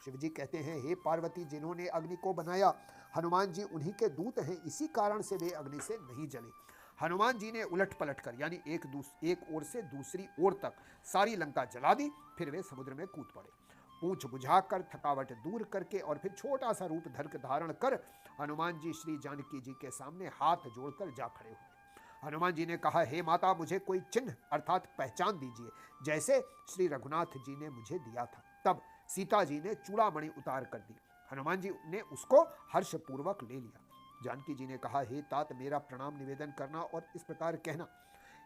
शिव जी कहते हैं, हे पार्वती, जिन्होंने अग्नि को बनाया हनुमान जी उन्हीं के दूत हैं, इसी कारण से वे अग्नि से नहीं जले। हनुमान जी ने उलट पलट कर यानी एक ओर से दूसरी ओर तक सारी लंका जला दी। फिर वे समुद्र में कूद पड़े। पूंछ बुझाकर थकावट दूर करके और फिर छोटा सा रूप धारण कर हनुमान जी श्री जानकी जी के सामने हाथ जोड़कर जा खड़े हुए। हनुमान जी ने कहा, हे माता, मुझे कोई चिन्ह अर्थात पहचान दीजिए, जैसे श्री रघुनाथ जी ने मुझे दिया था। तब सीता जी ने चूड़ामणि उतार कर दी। हनुमान जी ने उसको हर्षपूर्वक ले लिया। जानकी जी ने कहा, हे तात, मेरा प्रणाम निवेदन करना और इस प्रकार कहना,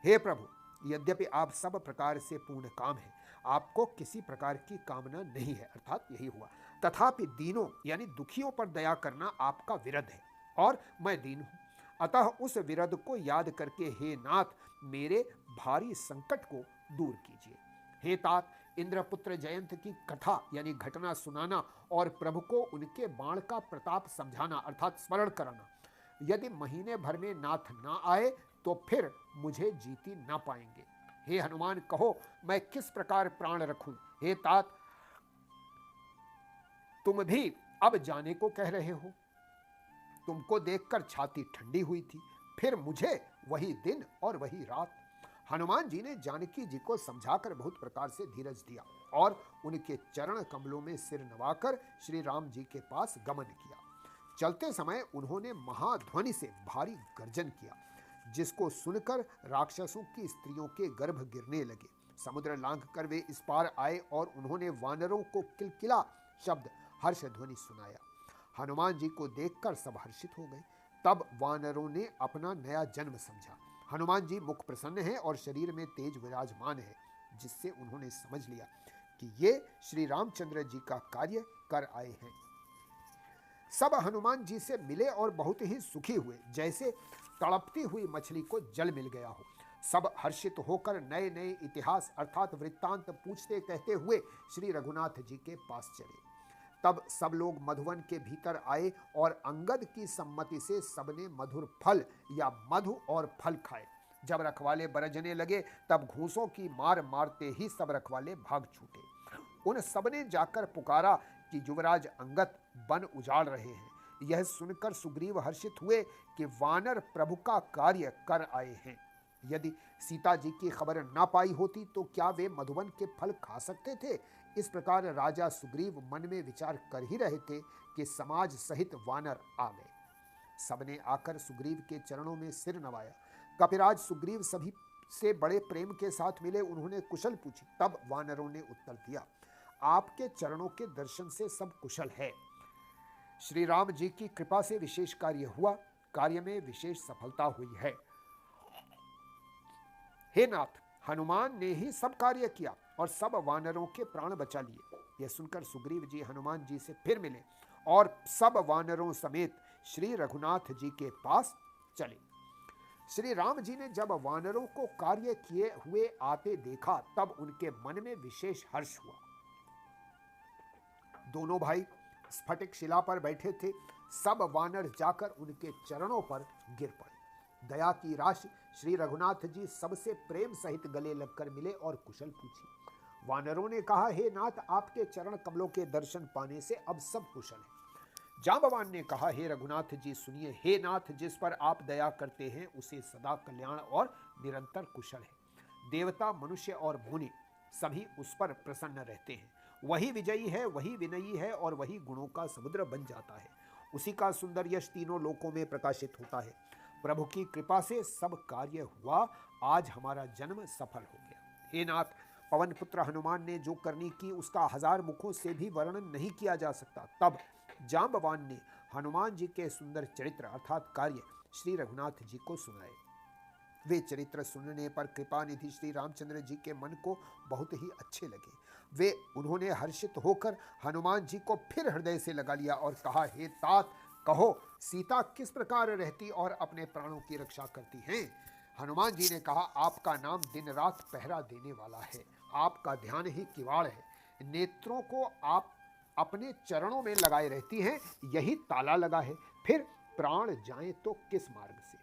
हे प्रभु, यद्यपि आप सब प्रकार से पूर्ण काम है, आपको किसी प्रकार की कामना नहीं है, अर्थात यही हुआ, तथापि दीनों यानी दुखियों पर दया करना आपका विरध है और मैं दीन हूं। अतः उस विरध को याद करके हे नाथ, मेरे भारी संकट को दूर कीजिए। हे तात, इंद्रपुत्र जयंत की कथा यानी घटना सुनाना और प्रभु को उनके बाण का प्रताप समझाना अर्थात स्मरण कराना। यदि महीने भर में नाथ ना आए तो फिर मुझे जीती ना पाएंगे। हे हनुमान, कहो मैं किस प्रकार प्राण रखूं? हे तात, तुम भी अब जाने को कह रहे हो। तुमको देखकर छाती ठंडी हुई थी, फिर मुझे वही दिन और वही रात। हनुमान जी ने जानकी जी को समझाकर बहुत प्रकार से धीरज दिया और उनके चरण कमलों में सिर नवाकर श्री राम जी के पास गमन किया। चलते समय उन्होंने महाध्वनि से भारी गर्जन किया, जिसको सुनकर राक्षसों की स्त्रियों के गर्भ गिरने लगे। समुद्र लांघ कर वे इस पार आए और उन्होंने वानरों को किलकिला शब्द हर्ष ध्वनि सुनाया। हनुमान जी को देखकर सब हर्षित हो गए। तब वानरों ने अपना नया जन्म समझा। हनुमान जी मुख प्रसन्न है और शरीर में तेज विराजमान है, जिससे उन्होंने समझ लिया कि ये श्री रामचंद्र जी का कार्य कर आए हैं। सब हनुमान जी से मिले और बहुत ही सुखी हुए, जैसे तड़पती हुई मछली को जल मिल गया हो। सब हर्षित होकर नए नए इतिहास अर्थात वृत्तांत पूछते कहते हुए श्री रघुनाथ जी के पास चले। तब सब लोग मधुवन के भीतर आए और अंगद की सम्मति से सबने मधुर फल या मधु और फल खाए। जब रखवाले बरजने लगे तब घूंसों की मार मारते ही सब रखवाले भाग छूटे। उन सबने जाकर पुकारा कि युवराज अंगद वन उजाड़ रहे हैं। यह सुनकर सुग्रीव हर्षित हुए कि वानर प्रभु का कार्य कर आए हैं। यदि सीता जी की खबर ना पाई होती तो क्या वे मधुवन के फल खा सकते थे? इस प्रकार राजा सुग्रीव मन में विचार कर ही रहे थे कि समाज सहित वानर आ गए। सबने आकर सुग्रीव के चरणों में सिर नवाया। कपिराज सुग्रीव सभी से बड़े प्रेम के साथ मिले। उन्होंने कुशल पूछी। तब वानरों ने उत्तर दिया, आपके चरणों के दर्शन से सब कुशल है। श्री राम जी की कृपा से विशेष कार्य हुआ, कार्य में विशेष सफलता हुई है। हे नाथ, हनुमान ने ही सब कार्य किया और सब वानरों के प्राण बचा लिए। यह सुनकर सुग्रीव जी हनुमान जी से फिर मिले और सब वानरों समेत श्री रघुनाथ जी के पास चले। श्री राम जी ने जब वानरों को कार्य किए हुए आते देखा तब उनके मन में विशेष हर्ष हुआ। दोनों भाई स्फटिक शिला पर बैठे थे। सब वानर जाकर उनके चरणों पर गिर पड़े। दया की राशि श्री रघुनाथ जी सबसे प्रेम सहित गले लगकर मिले और कुशल पूछी। वानरों ने कहा, हे नाथ, आपके चरण कमलों के दर्शन पाने से अब सब कुशल है। जांबवान ने कहा, हे रघुनाथ जी सुनिए। हे नाथ, जिस पर आप दया करते हैं उसे सदा कल्याण और निरंतर कुशल है। देवता, मनुष्य और मुनि सभी उस पर प्रसन्न रहते हैं। वही विजयी है, वही विनयी है और वही गुणों का समुद्र बन जाता है। उसी का सुंदर यश तीनों लोकों में प्रकाशित होता है। प्रभु की कृपा से सब कार्य हुआ। आज हमारा जन्म सफल हो गया। हे नाथ, पवन पुत्र हनुमान ने जो करनी की उसका 1000 मुखों से भी वर्णन नहीं किया जा सकता। तब जांबवान ने हनुमान जी के सुंदर चरित्र अर्थात कार्य श्री रघुनाथ जी को सुनाए। वे चरित्र सुनने पर कृपा निधि श्री रामचंद्र जी के मन को बहुत ही अच्छे लगे। उन्होंने हर्षित होकर हनुमान जी को फिर हृदय से लगा लिया और कहा, हे तात, कहो सीता किस प्रकार रहती और अपने प्राणों की रक्षा करती हैं? हनुमान जी ने कहा, आपका नाम दिन रात पहरा देने वाला है। आपका ध्यान ही किवाड़ है। नेत्रों को आप अपने चरणों में लगाए रहती हैं, यही ताला लगा है। फिर प्राण जाएं तो किस मार्ग से?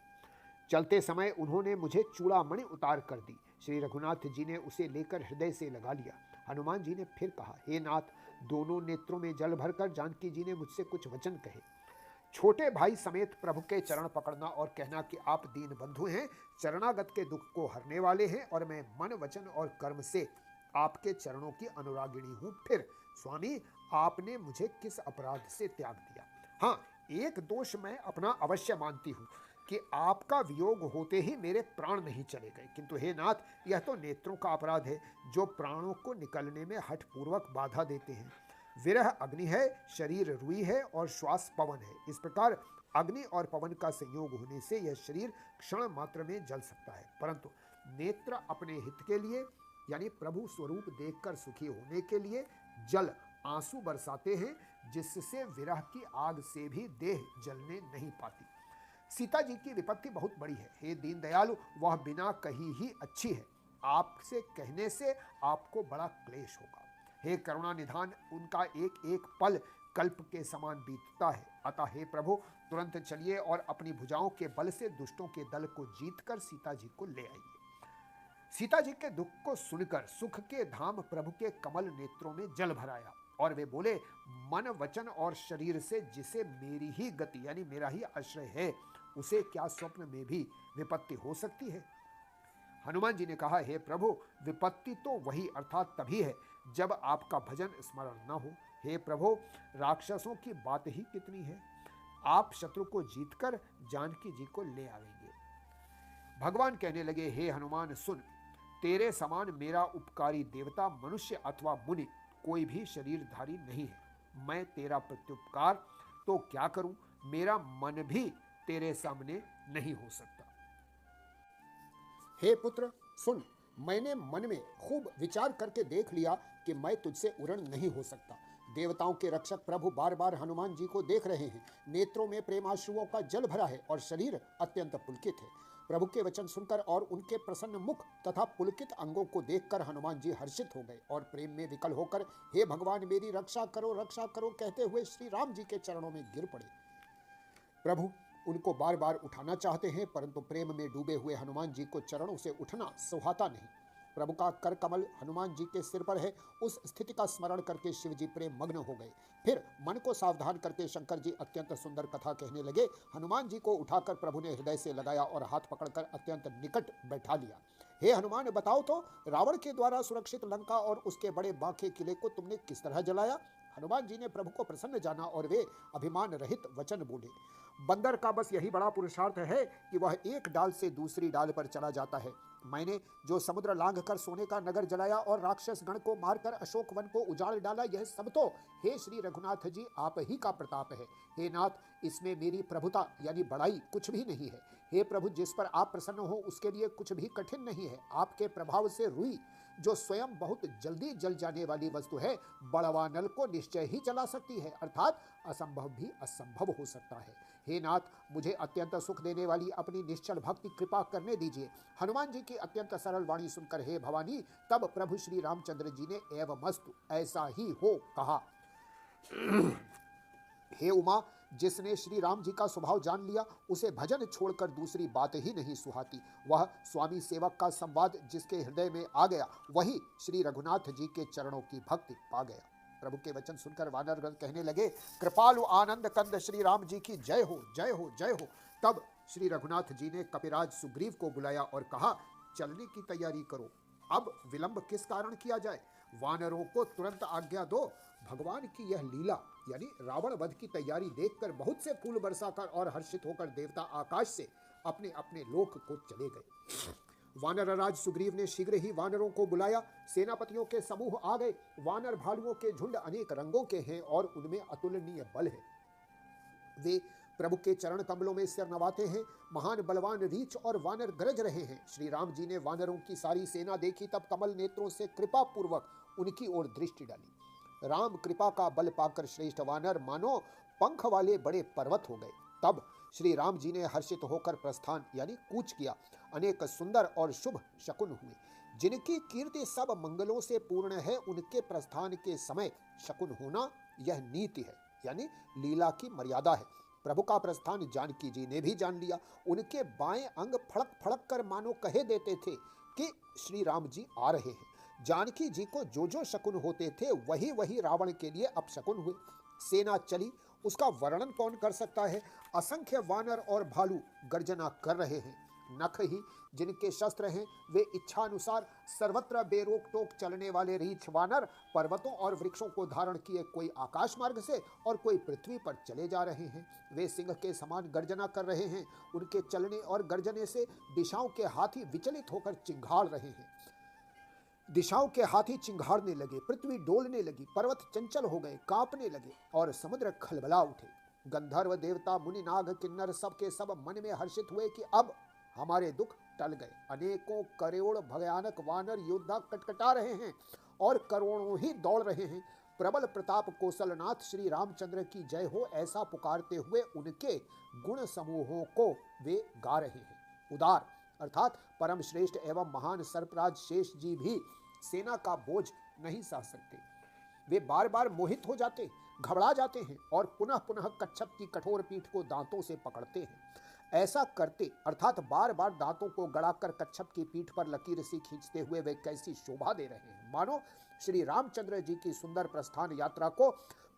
चलते समय उन्होंने मुझे चूड़ामणि उतार कर दी। श्री रघुनाथ जी ने उसे लेकर हृदय से लगा लिया। हनुमान जी ने फिर कहा, हे नाथ, दोनों नेत्रों में जल भरकर जानकी जी ने मुझसे कुछ वचन कहे। छोटे भाई समेत प्रभु के चरण पकड़ना और कहना कि आप दीन बंधु हैं, चरणागत के दुख को हरने वाले हैं और मैं मन, वचन और कर्म से आपके चरणों की अनुरागिणी हूं। फिर स्वामी, आपने मुझे किस अपराध से त्याग दिया? हाँ, एक दोष मैं अपना अवश्य मानती हूं कि आपका वियोग होते ही मेरे प्राण नहीं चले गए, किंतु हे नाथ, यह तो नेत्रों का अपराध है जो प्राणों को निकलने में हठपूर्वक बाधा देते हैं। विरह अग्नि है, शरीर रुई है और श्वास पवन है। इस प्रकार अग्नि और पवन का संयोग होने से यह शरीर क्षण मात्र में जल सकता है, परंतु नेत्र अपने हित के लिए यानी प्रभु स्वरूप देखकर सुखी होने के लिए जल आंसू बरसाते हैं, जिससे विरह की आग से भी देह जलने नहीं पाती। सीता जी की विपत्ति बहुत बड़ी है। हे दीन दयालु, वह बिना कही ही अच्छी है। आपसे कहने से आपको बड़ा क्लेश होगा। हे करुणा निधान, उनका एक एक पल कल्प के समान बीतता है। अतः हे प्रभु, तुरंत चलिए और अपनी भुजाओं के बल से दुष्टों के दल को जीतकर सीता जी को ले आइए। सीता जी के दुख को सुनकर सुख के धाम प्रभु के कमल नेत्रों में जल भराया और वे बोले, मन, वचन और शरीर से जिसे मेरी ही गति यानी मेरा ही आश्रय है, उसे क्या स्वप्न में भी विपत्ति हो सकती है? हनुमान जी ने कहा, हे प्रभु, विपत्ति तो वही अर्थात तभी है जब आपका भजन स्मरण न हो। हे प्रभु, राक्षसों की बात ही कितनी है, आप शत्रु को जीतकर जानकी जी को ले आवेंगे। भगवान कहने लगे, हे हनुमान सुन, तेरे समान मेरा उपकारी देवता, मनुष्य अथवा मुनि कोई भी शरीरधारी नहीं है। मैं तेरा प्रत्युपकार तो क्या करूं, मेरा मन भी तेरे सामने नहीं हो सकता। हे पुत्र सुन, मैंने मन में खूब विचार करके देख लिया कि मैं तुझसे उरण नहीं हो सकता। देवताओं के रक्षक प्रभु बार बार हनुमान जी को देख रहे हैं। नेत्रों में प्रेमाश्रुओं का जल भरा है और शरीर अत्यंत पुलकित है। प्रभु के वचन सुनकर और उनके प्रसन्न मुख तथा पुलकित अंगों को देखकर हनुमान जी हर्षित हो गए और प्रेम में विकल होकर, हे भगवान, मेरी रक्षा करो कहते हुए श्री राम जी के चरणों में गिर पड़े। प्रभु उनको बार बार उठाना चाहते हैं, परंतु प्रेम में डूबे हुए हनुमान जी को चरणों से उठना सुहाता नहीं। प्रभु का कर कमल हनुमान जी के सिर पर है। उस स्थिति का स्मरण करके शिव जी प्रेम मग्न हो गए। फिर मन को सावधान करके शंकर जी अत्यंत सुंदर कथा कहने लगे। हनुमान जी को उठाकर प्रभु ने हृदय से लगाया और हाथ पकड़कर अत्यंत निकट बैठा लिया। हे हनुमान, बताओ तो, रावण के द्वारा सुरक्षित लंका और उसके बड़े बांके किले को तुमने किस तरह जलाया? हनुमान जी ने प्रभु को प्रसन्न जाना और वे अभिमान रहित वचन बोले। बंदर का बस यही बड़ा पुरुषार्थ है कि वह एक डाल से दूसरी डाल पर चला जाता है। मैंने जो समुद्र लांघ कर सोने का नगर जलाया और राक्षस गण को मारकर अशोक वन को उजाड़ डाला, यह सब तो हे श्री रघुनाथ जी आप ही का प्रताप है। हे नाथ, इसमें मेरी प्रभुता यानी बड़ाई कुछ भी नहीं है। हे प्रभु, जिस पर आप प्रसन्न हो उसके लिए कुछ भी कठिन नहीं है। आपके प्रभाव से रुई, जो स्वयं बहुत जल्दी जल जाने वाली वस्तु है, बड़वा नल को निश्चय ही जला सकती है, अर्थात असंभव भी असंभव हो सकता है। हे नाथ, मुझे अत्यंत सुख देने वाली अपनी निश्चल भक्ति कृपा करने दीजिए। हनुमान जी की अत्यंत सरल वाणी सुनकर हे भवानी, तब प्रभु श्री रामचंद्र जी ने एवमस्तु, ऐसा ही हो, कहा। हे उमा, जिसने श्री राम जी का स्वभाव जान लिया उसे भजन छोड़कर दूसरी बात ही नहीं सुहाती। वह स्वामी सेवक का संवाद जिसके हृदय में आ गया, वही श्री रघुनाथ जी के चरणों की भक्ति पा गया। प्रभु के वचन सुनकर वानरगण कहने लगे, कृपालु आनंद कंद श्री राम जी की जय हो, जय हो, जय हो। तब श्री रघुनाथ जी ने कपिराज सुग्रीव को बुलाया और कहा, चलने की तैयारी करो। अब विलंब किस कारण किया जाए? वानरों को तुरंत आज्ञा दो। भगवान की यह लीला यानी रावण वध की तैयारी देखकर बहुत से फूल बरसाकर और हर्षित होकर देवता आकाश से अपने अपने लोक को चले गए। वानरराज सुग्रीव ने शीघ्र ही वानरों को बुलाया। सेनापतियों के समूह आ गए। वानर भालुओं के झुंड अनेक रंगों के हैं और उनमें अतुलनीय बल है। वे प्रभु के चरण कमलों में सिर नवाते हैं। महान बलवान रीछ और वानर गरज रहे हैं। श्री राम जी ने वानरों की सारी सेना देखी, तब कमल नेत्रों से कृपा पूर्वक उनकी ओर दृष्टि डाली। राम कृपा का बल पाकर श्रेष्ठ वानर मानो पंख वाले बड़े पर्वत हो गए। तब श्री राम जी ने हर्षित होकर प्रस्थान यानी कूच किया। अनेक सुंदर और शुभ शकुन हुए। जिनकी कीर्ति सब मंगलों से पूर्ण है, उनके प्रस्थान के समय शकुन होना यह नीति है यानी लीला की मर्यादा है। प्रभु का प्रस्थान जानकी जी ने भी जान लिया। उनके बाएं अंग फड़क फड़क कर मानो कहे देते थे कि श्री राम जी आ रहे हैं। जानकी जी को जो जो शकुन होते थे वही वही रावण के लिए अपशकुन हुए। सेना चली, उसका वर्णन कौन कर सकता है। असंख्य वानर और भालू गर्जना कर रहे हैं। नख ही जिनके शस्त्र हैं, वे इच्छानुसार सर्वत्र बेरोक टोक चलने वाले रीछ वानर पर्वतों और वृक्षों को धारण किए कोई आकाश मार्ग से और कोई पृथ्वी पर चले जा रहे हैं। वे सिंह के समान गर्जना कर रहे हैं। उनके चलने और गर्जने से दिशाओं के हाथी विचलित होकर चिंघाड़ रहे हैं। दिशाओं के हाथी चिंघाड़ने लगे, पृथ्वी डोलने लगी, पर्वत चंचल हो गए, कांपने लगे और समुद्र खलबला उठे। गंधर्व देवता मुनि नाग किन्नर सब के सब मन में हर्षित हुए कि अब हमारे दुख टल गए। अनेकों करोड़ भयानक वानर योद्धा कटकटा रहे हैं और करोड़ों ही दौड़ रहे हैं। प्रबल प्रताप कौशलनाथ श्री रामचंद्र की जय हो, ऐसा पुकारते हुए उनके गुण समूहों को वे गा रहे हैं। उदार अर्थात परम श्रेष्ठ एवं महान सर्पराज शेष जी भी सेना का बोझ नहीं सह सकते। वे बार बार मोहित हो जाते, घबरा जाते हैं और पुनः पुनः कच्छप की कठोर पीठ को दांतों से पकड़ते हैं। ऐसा करते अर्थात बार बार दांतों को गड़ाकर कच्छप की पीठ पर लकीर सी खींचते हुए वे कैसी शोभा दे रहे हैं, मानो श्री रामचंद्र जी की सुंदर प्रस्थान यात्रा को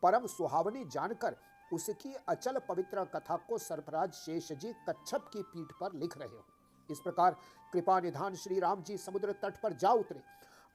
परम सुहावनी जानकर उसकी अचल पवित्र कथा को सर्पराज शेष जी कच्छप की पीठ पर लिख रहे हो। इस प्रकार कृपा निधान श्री राम जी समुद्र तट पर जा उतरे।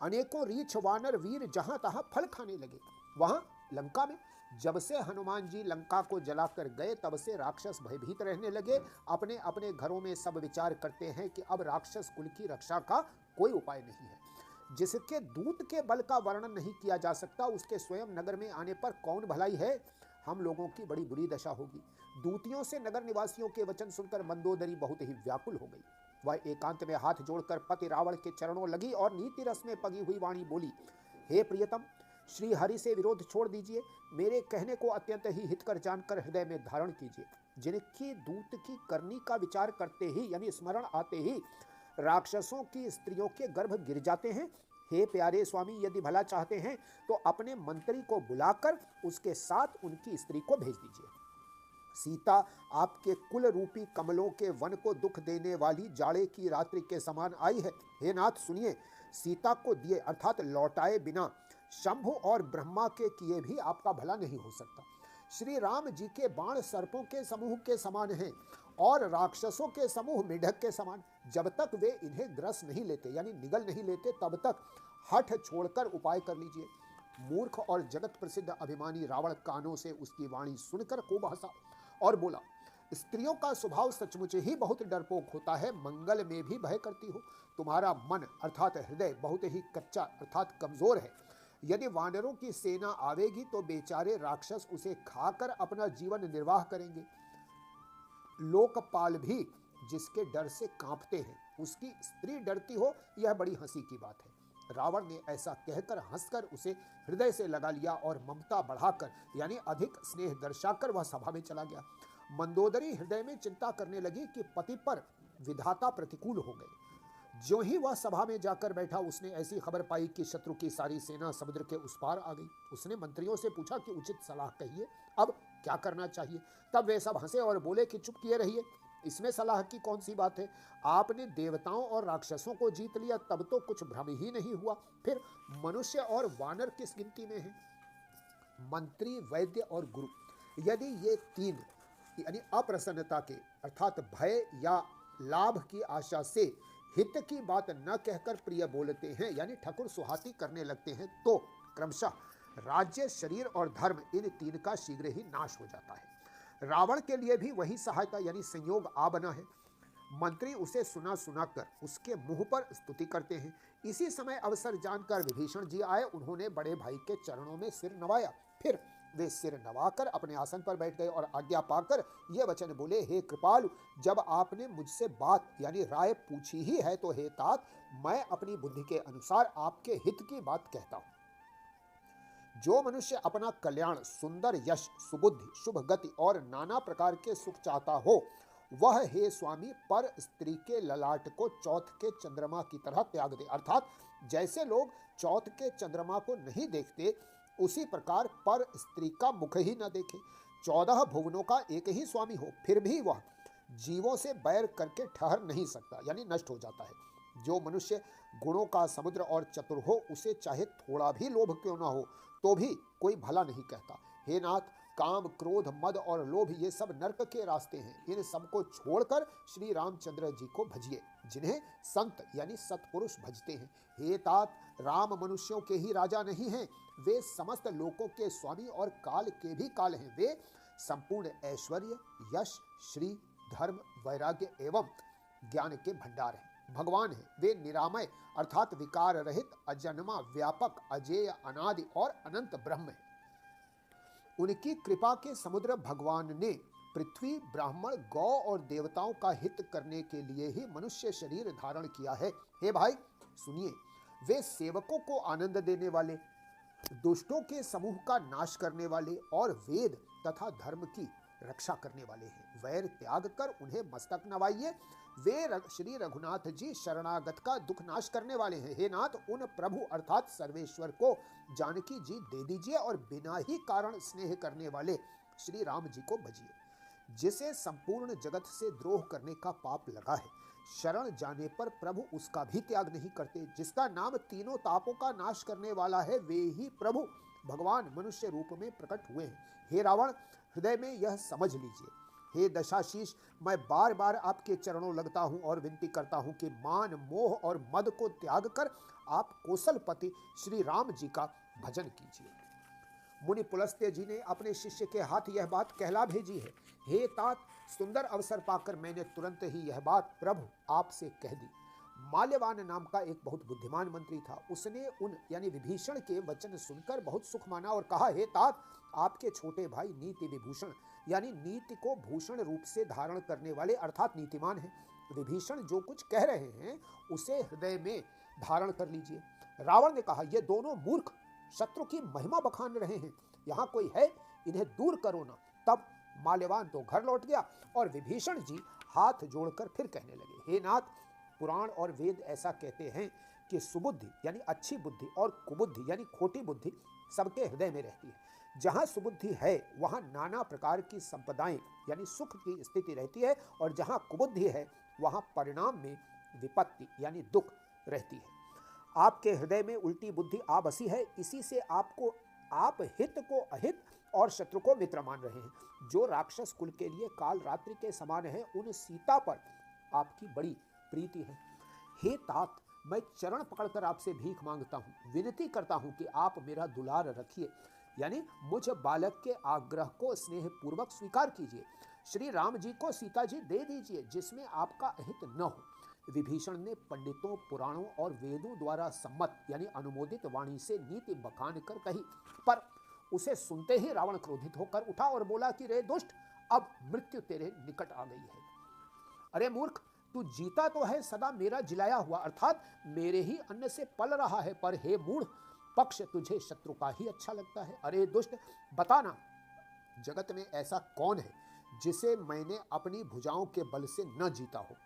अनेकों रीछ वानर वीर जहां तहां फल खाने लगे। वहां लंका में जब से हनुमान जी लंका को जलाकर गए, तब से राक्षस भयभीत रहने लगे। अपने अपने घरों में सब विचार करते हैं कि अब राक्षस कुल की रक्षा का कोई उपाय नहीं है। जिसके दूत के बल का वर्णन नहीं किया जा सकता, उसके स्वयं नगर में आने पर कौन भलाई है। हम लोगों की बड़ी बुरी दशा होगी। दूतियों से नगर निवासियों के वचन सुनकर मंदोदरी बहुत ही व्याकुल हो गई। वह एकांत में हाथ जोड़कर पति रावण के चरणों लगी और नीति रस में पगी हुई वाणी बोली, हे प्रियतम, श्री हरि से विरोध छोड़ दीजिए। मेरे कहने को अत्यंत ही हितकर जानकर हृदय में धारण कीजिए। जिनकी दूत की करनी का विचार करते ही यानी स्मरण आते ही राक्षसों की स्त्रियों के गर्भ गिर जाते हैं। हे प्यारे स्वामी, यदि भला चाहते हैं तो अपने मंत्री को बुलाकर उसके साथ उनकी स्त्री को भेज दीजिए। सीता आपके कुल रूपी कमलों के वन को दुख देने वाली जाड़े की रात्रि के समान आई है। हे नाथ सुनिए, सीता को दिए अर्थात लौटाए बिना शंभु और ब्रह्मा के किए भी आपका भला नहीं हो सकता। श्री राम जी के बाण सर्पों के समूह के समान हैं और राक्षसों के समूह मेढक के समान। जब तक वे इन्हें ग्रस नहीं लेते यानी निगल नहीं लेते तब तक हठ छोड़कर उपाय कर लीजिए। मूर्ख और जगत प्रसिद्ध अभिमानी रावण कानों से उसकी वाणी सुनकर खूब हंसा और बोला, स्त्रियों का स्वभाव सचमुच ही बहुत डरपोक होता है, मंगल में भी भय करती हो। तुम्हारा मन अर्थात हृदय बहुत ही कच्चा अर्थात कमजोर है। यदि वानरों की सेना आवेगी तो बेचारे राक्षस उसे खाकर अपना जीवन निर्वाह करेंगे। लोकपाल भी जिसके डर से कांपते हैं, उसकी स्त्री डरती हो, यह बड़ी हंसी की बात है। रावण ने ऐसा कहकर हंसकर उसे हृदय से लगा लिया और ममता बढ़ाकर यानी अधिक स्नेह दर्शाकर वह सभा में चला गया। मंदोदरी हृदय में चिंता करने लगी कि पति पर विधाता प्रतिकूल हो गए। ज्यों ही वह सभा में जाकर बैठा, उसने ऐसी खबर पाई कि शत्रु की सारी सेना समुद्र के उस पार आ गई। उसने मंत्रियों से पूछा कि उचित सलाह कहिए, अब क्या करना चाहिए। तब वे सब हंसे और बोले कि चुप किए रहिए, इसमें सलाह की कौन सी बात है। आपने देवताओं और राक्षसों को जीत लिया तब तो कुछ भ्रम ही नहीं हुआ, फिर मनुष्य और वानर किस गिनती में हैं। मंत्री, वैद्य और गुरु, यदि ये तीन यानी अप्रसन्नता के अर्थात भय या लाभ की आशा से हित की बात न कहकर प्रिय बोलते हैं यानी ठकुर सुहाती करने लगते हैं, तो क्रमशः राज्य, शरीर और धर्म इन तीन का शीघ्र ही नाश हो जाता है। रावण के लिए भी वही सहायता यानी संयोग आ बना है। मंत्री उसे सुना सुना कर उसके मुंह पर स्तुति करते हैं। इसी समय अवसर जानकर विभीषण जी आए। उन्होंने बड़े भाई के चरणों में सिर नवाया, फिर वे सिर नवाकर अपने आसन पर बैठ गए और आज्ञा पाकर ये वचन बोले, हे कृपालु, जब आपने मुझसे बात यानी राय पूछी ही है तो हे तात, मैं अपनी बुद्धि के अनुसार आपके हित की बात कहता हूं। जो मनुष्य अपना कल्याण, सुंदर यश, सुबुद्धि, शुभ गति और नाना प्रकार के सुख चाहता हो, वह हे स्वामी पर स्त्री के ललाट को चौथ के चंद्रमा की तरह त्याग दे। अर्थात जैसे लोग चौथ के चंद्रमा को नहीं देखते, उसी प्रकार पर स्त्री का मुख ही न देखे। 14 भुवनों का एक ही स्वामी हो, फिर भी वह जीवों से बैर करके ठहर नहीं सकता यानी नष्ट हो जाता है। जो मनुष्य गुणों का समुद्र और चतुर हो, उसे चाहे थोड़ा भी लोभ क्यों ना हो तो भी कोई भला नहीं कहता। हे नाथ, काम, क्रोध, मद और लोभ ये सब नरक के रास्ते हैं। इन सबको छोड़कर श्री रामचंद्र जी को भजिए, जिन्हें संत यानी सत्पुरुष भजते हैं। हे तात, राम मनुष्यों के ही राजा नहीं हैं, वे समस्त लोकों के स्वामी और काल के भी काल हैं। वे संपूर्ण ऐश्वर्य, यश, श्री, धर्म, वैराग्य एवं ज्ञान के भंडार हैं। भगवान हैं, वे निरामय अर्थात विकार रहित, अजन्मा, व्यापक, अजेय, अनादि और अनंत ब्रह्म हैं। उनकी कृपा के समुद्र भगवान ने पृथ्वी, ब्राह्मण, गौ और देवताओं का हित करने के लिए ही मनुष्य शरीर धारण किया है। हे भाई सुनिए, वे सेवकों को आनंद देने वाले, दुष्टों के समूह का नाश करने वाले और वेद तथा धर्म की रक्षा करने वाले हैं। वैर त्याग कर उन्हें मस्तक नवाइए। वे श्री रघुनाथ जी शरणागत का दुख नाश करने वाले हैं। हे नाथ, उन प्रभु अर्थात सर्वेश्वर को जानकी जी दे दीजिए और बिना ही कारण स्नेह करने वाले श्री राम जी को भजिए। जिसे संपूर्ण जगत से द्रोह करने का पाप लगा है, शरण जाने पर प्रभु उसका भी त्याग नहीं करते। जिसका नाम तीनों तापों का नाश करने वाला है, वे ही प्रभु भगवान मनुष्य रूप में प्रकट हुए हैं। हे रावण, हृदय में यह समझ लीजिए। हे दशाशीष, मैं बार बार आपके चरणों लगता हूं और विनती करता हूं कि मान, मोह और मद को त्याग कर आप कौशलपति श्री राम जी का भजन कीजिए। मुनि पुलस्त्य जी ने अपने शिष्य के हाथ यह बात कहला भेजी है। हे तात, सुंदर अवसर पाकर मैंने तुरंत ही यह बात प्रभु आपसे कह दी। माल्यवान नाम का एक बहुत बुद्धिमान मंत्री था। उसने उन यानी विभीषण के वचन सुनकर बहुत सुख माना और कहा, हे तात, आपके छोटे भाई नीति विभूषण यानी नीति को भूषण रूप से धारण करने वाले अर्थात नीतिमान हैं। विभीषण जो कुछ कह रहे हैं उसे हृदय में धारण कर लीजिए। रावण ने कहा, ये दोनों मूर्ख शत्रु की महिमा बखान रहे हैं, यहाँ कोई है, इन्हें दूर करो ना। तब माल्यवान तो घर लौट गया और विभीषण जी हाथ जोड़कर फिर कहने लगे, हे नाथ, पुराण और वेद ऐसा कहते हैं कि सुबुद्धि यानी अच्छी बुद्धि और कुबुद्धि यानी खोटी बुद्धि सबके हृदय में रहती है। जहाँ सुबुद्धि है वहाँ नाना प्रकार की संपदाएं यानी सुख की स्थिति रहती है, और जहाँ कुबुद्धि है वहाँ परिणाम में विपत्ति यानी दुख रहती है। आपके हृदय में उल्टी बुद्धि आ बसी है, इसी से आप हित को अहित और शत्रु को मित्र मान रहे हैं। जो राक्षस कुल के लिए काल रात्रि के समान है, उन सीता पर आपकी बड़ी प्रीति है। हे तात, मैं चरण पकड़कर आपसे भीख मांगता हूं, विनती करता हूं कि आप मेरा दुलार रखिए, यानी मुझ बालक के आग्रह को स्नेह पूर्वक स्वीकार कीजिए। श्री राम जी को सीता जी दे दीजिए, जिसमें आपका अहित न हो। विभीषण ने पंडितों, पुराणों और वेदों द्वारा सम्मत यानी अनुमोदित वाणी से नीति बखान कर कही, पर उसे सुनते ही रावण क्रोधित होकर उठा और बोला कि रे दुष्ट, अब मृत्यु तेरे निकट आ गई है। अरे मूर्ख, तू जीता तो है सदा मेरा जिलाया हुआ, अर्थात मेरे ही अन्न से पल रहा है, पर हे मूढ़, पक्ष तुझे शत्रु का ही अच्छा लगता है। अरे दुष्ट, बताना, जगत में ऐसा कौन है जिसे मैंने अपनी भुजाओं के बल से न जीता हो।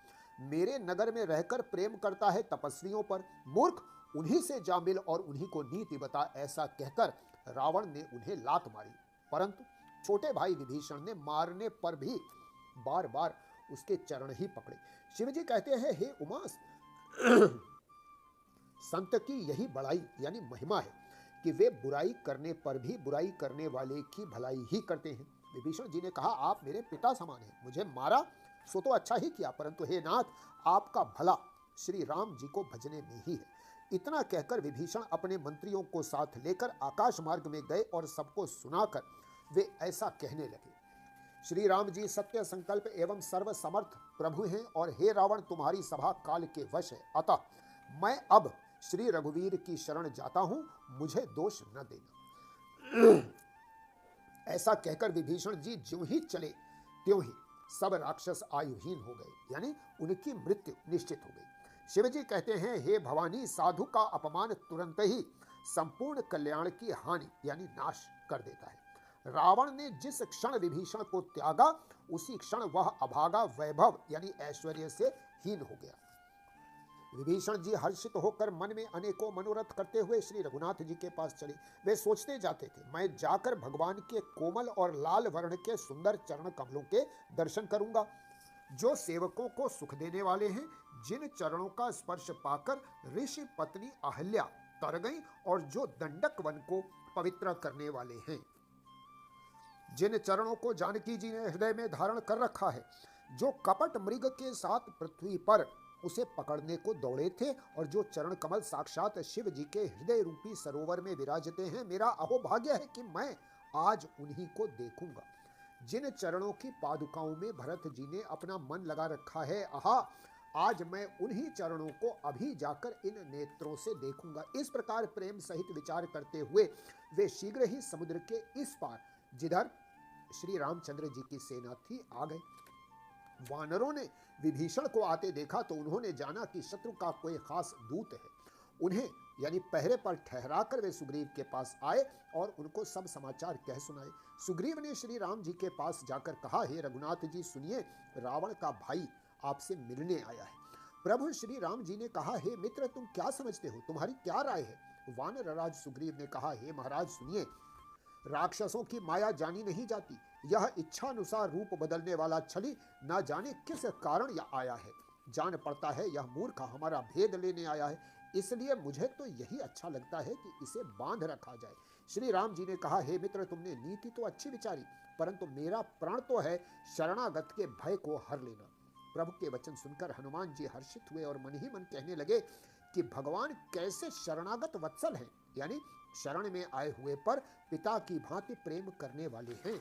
मेरे नगर में रहकर प्रेम करता है तपस्वियों पर। मूर्ख, उन्हीं से जा मिल और उन्हीं को नीति बता। ऐसा कहकर रावण ने उन्हें लात मारी, परंतु छोटे भाई विभीषण ने मारने पर भी बार बार उसके चरण ही पकड़े। शिवजी कहते हैं, हे उमा, संत की यही बड़ाई यानी महिमा है कि वे बुराई करने पर भी बुराई करने वाले की भलाई ही करते हैं। विभीषण जी ने कहा, आप मेरे पिता समान हैं, मुझे मारा सो तो अच्छा ही किया, परंतु हे नाथ, आपका भला श्री राम जी को भजने में ही है। इतना कहकर विभीषण अपने मंत्रियों को साथ लेकर आकाश मार्ग में गए और सबको सुनाकर वे ऐसा कहने लगे, श्री राम जी सत्य संकल्प एवं सर्व समर्थ प्रभु हैं, और हे रावण, तुम्हारी सभा काल के वश है, अतः मैं अब श्री रघुवीर की शरण जाता हूं, मुझे दोष न देना। ऐसा कहकर विभीषण जी ज्यों ही चले त्यों ही सब राक्षस आयुहीन हो गए, यानी उनकी मृत्यु निश्चित हो गई। शिवजी कहते हैं, हे भवानी, साधु का अपमान तुरंत ही संपूर्ण कल्याण की हानि यानी नाश कर देता है। रावण ने जिस क्षण विभीषण को त्यागा, उसी क्षण वह अभागा वैभव यानी ऐश्वर्य से हीन हो गया। विभीषण जी हर्षित होकर मन में अनेकों मनोरथ करते हुए श्री रघुनाथ जी के पास चले। वे सोचते जाते थे, मैं जाकर भगवान के कोमल और लाल वर्ण के सुंदर चरण कमलों के दर्शन करूंगा, जो सेवकों को सुख देने वाले हैं, जिन चरणों का स्पर्श पाकर ऋषि पत्नी अहल्या तर गई और जो दंडक वन को पवित्र करने वाले हैं, जिन चरणों को जानकी जी ने हृदय में धारण कर रखा है, जो कपट मृग के साथ पृथ्वी पर उसे पकड़ने को दौड़े थे, और जो चरण कमल साक्षात शिव जी के हृदय रूपी सरोवर में विराजते हैं। मेरा अहोभाग्य है कि मैं आज उन्हीं को देखूंगा। जिन चरणों की पादुकाओं में भरत जी ने अपना मन लगा रखा है, आहा, आज मैं उन्हीं चरणों को अभी जाकर इन नेत्रों से देखूंगा। इस प्रकार प्रेम सहित विचार करते हुए वे शीघ्र ही समुद्र के इस पार, जिधर श्री रामचंद्र जी की सेना थी, आ गए। वानरों ने विभीषण को आते देखा तो उन्होंने जाना कि शत्रु का कोई खास दूत है। उन्हें यानी पहरे पर ठहराकर वे सुग्रीव के पास आए और उनको सब समाचार कह सुनाए। सुग्रीव ने श्री राम जी के पास जाकर कहा, हे रघुनाथ जी सुनिए, रावण का भाई आपसे मिलने आया है। प्रभु श्री राम जी ने कहा, हे मित्र, तुम क्या समझते हो, तुम्हारी क्या राय है। वानर राज सुग्रीव ने कहा, हे महाराज सुनिए, राक्षसों की माया जानी नहीं जाती। यह इच्छानुसार रूप बदलने वाला छली न जाने किस कारण यह आया है। जान पड़ता है यह मूर्ख हमारा भेद लेने आया है, इसलिए मुझे तो यही अच्छा लगता है कि इसे बांध रखा जाए। श्री राम जी ने कहा, हे मित्र, तुमने नीति तो अच्छी विचारी, परंतु मेरा प्रण तो है शरणागत के भय को हर लेना। प्रभु के वचन सुनकर हनुमान जी हर्षित हुए और मन ही मन कहने लगे कि भगवान कैसे शरणागत वत्सल हैं, यानी शरण में आए हुए पर पिता की भांति प्रेम करने वाले हैं।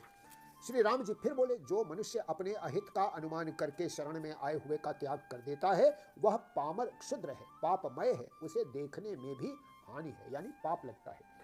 श्री राम जी फिर बोले, जो मनुष्य अपने अहित का अनुमान करके शरण में आए हुए का त्याग कर देता है, वह पामर क्षुद्र है, पापमय है, उसे देखने में भी हानि है, यानी पाप लगता है।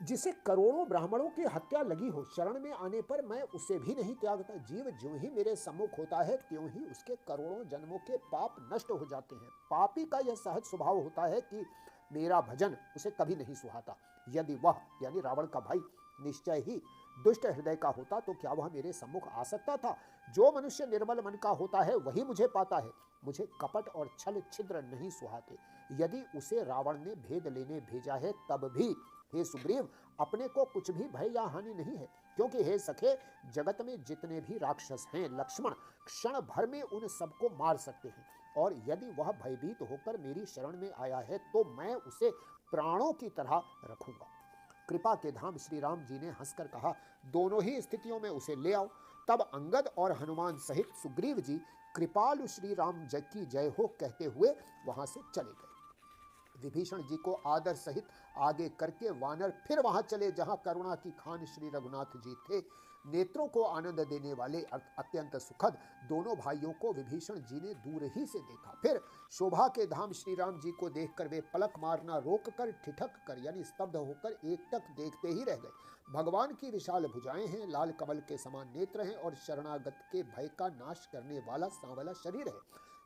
जिसे करोड़ों ब्राह्मणों की हत्या लगी हो, शरण में आने पर मैं उसे भी नहीं त्यागता। जीव ज्यों ही मेरे सम्मुख होता है, त्यों ही उसके करोड़ों जन्मों के पाप नष्ट हो जाते हैं। पापी का यह सहज स्वभाव होता है कि मेरा भजन उसे कभी नहीं सुहाता। यदि वह यानी रावण का भाई निश्चय ही दुष्ट हृदय का होता तो क्या वह मेरे सम्मुख आ सकता था। जो मनुष्य निर्मल मन का होता है वही मुझे पाता है। मुझे कपट और छल छिद्र नहीं सुहाते। यदि उसे रावण ने भेद लेने भेजा है तब भी हे सुग्रीव, अपने को कुछ भी भय या हानि नहीं है, क्योंकि हे सखे, जगत में जितने भी राक्षस हैं, लक्ष्मण क्षण भर में उन सबको मार सकते हैं। और यदि वह भयभीत होकर मेरी शरण में आया है तो मैं उसे प्राणों की तरह रखूंगा। कृपा के धाम श्री राम जी ने हंसकर कहा, दोनों ही स्थितियों में उसे ले आओ। तब अंगद और हनुमान सहित सुग्रीव जी कृपालु श्री राम जय की जय हो कहते हुए वहां से चले गए। विभीषण जी को आदर सहित आगे करके वानर फिर वहां चले जहां करुणा की खान श्री रघुनाथ जी थे। नेत्रों को आनंद देने वाले अत्यंत सुखद दोनों भाइयों को विभीषण जी ने दूर ही से देखा। फिर शोभा के धाम श्री राम जी को देखकर वे पलक मारना रोककर ठिठक कर यानी स्तब्ध होकर एकटक देखते ही रह गए। भगवान की विशाल भुजाएं हैं, लाल कमल के समान नेत्र हैं और शरणागत के भय का नाश करने वाला सांवला शरीर है।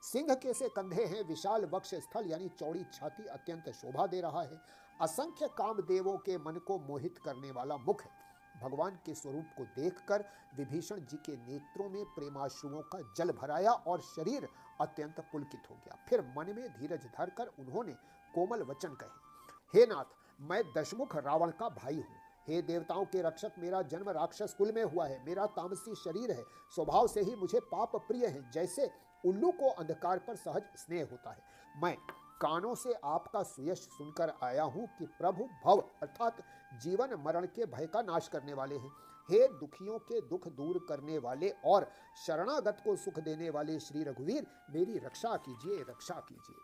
सिंह के से कंधे हैं, विशाल वक्ष स्थल यानी चौड़ी छाती अत्यंत शोभा दे रहा है। असंख्य कामदेवों के मन को मोहित करने वाला मुख है। भगवान के स्वरूप को देखकर विभीषण जी के नेत्रों में प्रेमाश्रुओं का जल भराया और शरीर अत्यंत पुलकित हो गया। फिर मन में धीरज धरकर उन्होंने कोमल वचन कहे, हे नाथ, मैं दशमुख रावण का भाई हूँ। हे देवताओं के रक्षक, मेरा जन्म राक्षस कुल में हुआ है। मेरा तामसी शरीर है, स्वभाव से ही मुझे पाप प्रिय है। जैसे उल्लू को अंधकार पर सहज स्नेह होता है, मैं कानों से आपका सुयश सुनकर आया हूं कि प्रभु भव अर्थात जीवन मरण के भय का नाश करने वाले हैं। हे दुखियों के दुख दूर करने वाले और शरणागत को सुख देने वाले श्री रघुवीर, मेरी रक्षा कीजिए, रक्षा कीजिए।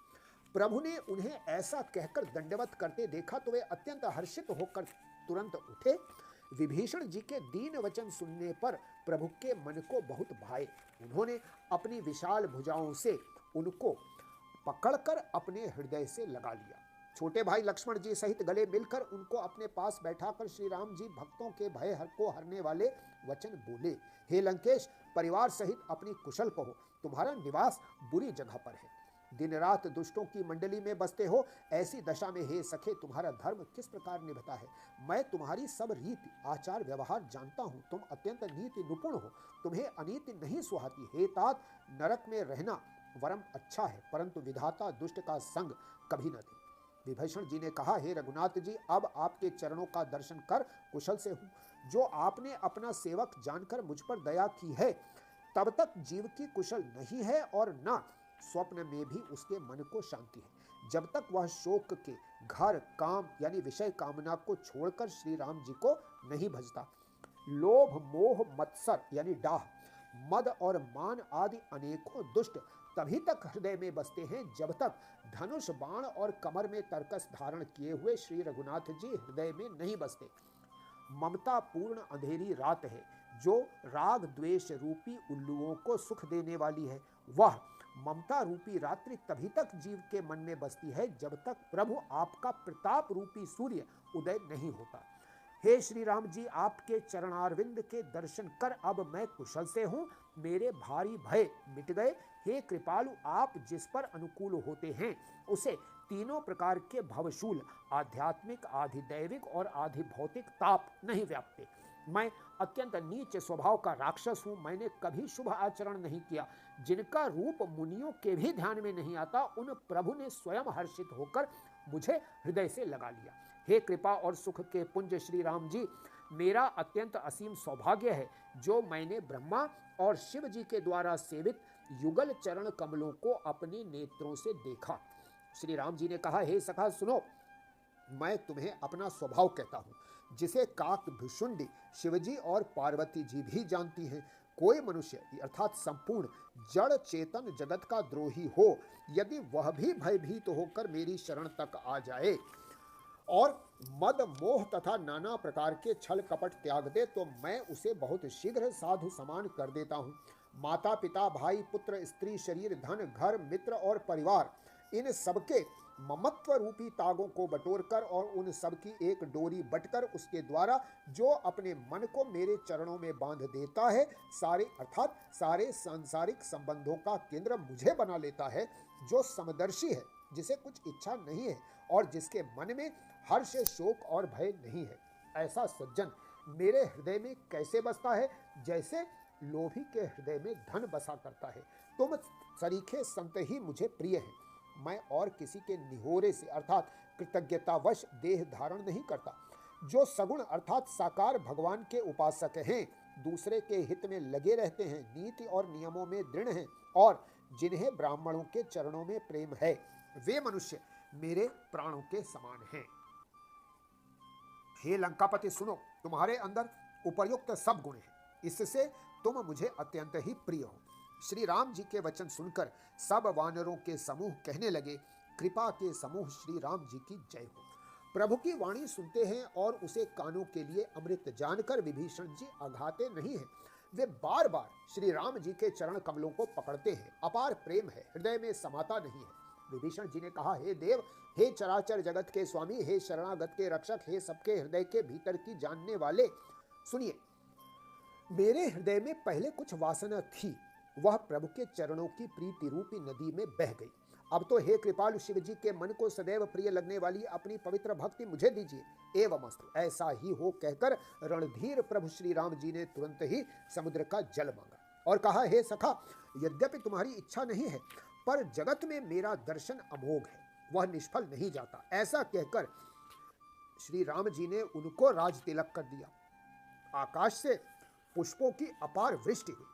प्रभु ने उन्हें ऐसा कहकर दंडवत करते देखा तो वे अत्यंत हर्षित होकर तुरंत उठे। विभीषण जी के दीन वचन सुनने पर प्रभु के मन को बहुत भाए। उन्होंने अपनी विशाल भुजाओं से उनको पकड़कर अपने हृदय से लगा लिया। छोटे भाई लक्ष्मण जी सहित गले मिलकर उनको अपने पास बैठाकर श्री राम जी भक्तों के भय को हरने वाले वचन बोले, हे लंकेश, परिवार सहित अपनी कुशल कहो। तुम्हारा निवास बुरी जगह पर है, दिन रात दुष्टों की मंडली में बसते हो। ऐसी दशा में हे सखे, तुम्हारा धर्म किस प्रकार निभता है। मैं तुम्हारी सब रीति आचार व्यवहार जानता हूँ। तुम अत्यंत नीति निपुण हो, तुम्हें अनीति नहीं सुहाती। हे तात, नरक में रहना वरम अच्छा है, परंतु विधाता दुष्ट का संग कभी न दे। विभीषण जी ने कहा, हे रघुनाथ जी, अब आपके चरणों का दर्शन कर कुशल से हूँ। जो आपने अपना सेवक जानकर मुझ पर दया की है, तब तक जीव की कुशल नहीं है और न स्वप्न में भी उसके मन को शांति है, जब तक वह शोक के घर काम यानी विषय कामना को छोड़कर श्री राम जी को नहीं भजता। लोभ मोह मत्सर यानी डाह, मद और मान आदि अनेकों दुष्ट तभी तक हृदय में बसते हैं जब तक धनुष बाण और कमर में तरकस धारण किए हुए श्री रघुनाथ जी हृदय में नहीं बसते। ममता पूर्ण अंधेरी रात है जो राग द्वेष रूपी उल्लुओं को सुख देने वाली है। वह ममता रूपी रात्रि तभी तक जीव के मन में बसती है जब तक प्रभु आपका प्रताप रूपी सूर्य उदय नहीं होता। हे श्री राम जी, आपके चरणारविंद के दर्शन कर अब मैं कुशल से हूँ, मेरे भारी भय मिट गए। हे कृपालु, आप जिस पर अनुकूल होते हैं उसे तीनों प्रकार के भवशूल आध्यात्मिक, आधिदैविक और आधिभौतिक ताप नहीं व्यापते। मैं अत्यंत नीच स्वभाव का राक्षस हूँ। मैंने कभी शुभ आचरण नहीं किया। जिनका रूप मुनियों के भी ध्यान में नहीं आता, उन प्रभु ने स्वयं हर्षित होकर मुझे हृदय से लगा लिया। हे कृपा और सुख के पुंज श्री राम जी, मेरा अत्यंत असीम सौभाग्य है जो मैंने ब्रह्मा और शिव जी के द्वारा सेवित युगल चरण कमलों को अपने नेत्रों से देखा। श्री राम जी ने कहा, हे सखा सुनो, मैं तुम्हें अपना स्वभाव कहता हूँ, जिसे काक भुषुंडी शिवजी और पार्वती जी भी जानती हैं। कोई मनुष्य अर्थात संपूर्ण जड़ चेतन जगत का द्रोही हो, यदि वह भी भयभीत होकर मेरी शरण तक आ जाए और मद मोह तथा नाना प्रकार के छल कपट त्याग दे, तो मैं उसे बहुत शीघ्र साधु समान कर देता हूँ। माता पिता भाई पुत्र स्त्री शरीर धन घर मित्र और परिवार, इन सबके ममत्व रूपी तागों को बटोरकर और उन सब की एक डोरी बटकर उसके द्वारा जो अपने मन को मेरे चरणों में बांध देता है, सारे अर्थात सारे सांसारिक संबंधों का केंद्र मुझे बना लेता है। जो समदर्शी है, जिसे कुछ इच्छा नहीं है और जिसके मन में हर्ष शोक और भय नहीं है, ऐसा सज्जन मेरे हृदय में कैसे बसता है, जैसे लोभी के हृदय में धन बसा करता है। तुम सरीखे संत ही मुझे प्रिय हैं। मैं और किसी के निहोरे से अर्थात कृतज्ञतावश देह धारण नहीं करता। जो सगुण अर्थात साकार भगवान के उपासक हैं, दूसरे के हित में लगे रहते हैं, नीति और नियमों में दृढ़ हैं और जिन्हें ब्राह्मणों के चरणों में प्रेम है, वे मनुष्य मेरे प्राणों के समान हैं। हे लंकापति सुनो, तुम्हारे अंदर उपर्युक्त सब गुण हैं, इससे तुम मुझे अत्यंत ही प्रिय हो। श्री राम जी के वचन सुनकर सब वानरों के समूह कहने लगे, कृपा के समूह श्री राम जी की जय हो। प्रभु की वाणी सुनते हैं और उसे कानों के लिए अमृत जानकर विभीषण जी अघाते नहीं हैं। वे बार बार श्री राम जी के चरण कमलों को पकड़ते हैं। अपार प्रेम है, हृदय में समाता नहीं है। विभीषण जी ने कहा, हे देव, हे चराचर जगत के स्वामी, हे शरणागत के रक्षक, हे सबके हृदय के भीतर की जानने वाले, सुनिए, मेरे हृदय में पहले कुछ वासना थी, वह प्रभु के चरणों की प्रीति रूपी नदी में बह गई। अब तो हे कृपालु शिव जी के मन को सदैव प्रिय लगने वाली अपनी पवित्र भक्ति मुझे दीजिए। एवमस्तु, ऐसा ही हो कहकर रणधीर प्रभु श्री राम जी ने तुरंत ही समुद्र का जल मांगा और कहा, हे सखा, यद्यपि तुम्हारी इच्छा नहीं है, पर जगत में मेरा दर्शन अमोघ है, वह निष्फल नहीं जाता। ऐसा कहकर श्री राम जी ने उनको राज तिलक कर दिया। आकाश से पुष्पों की अपार वृष्टि हुई।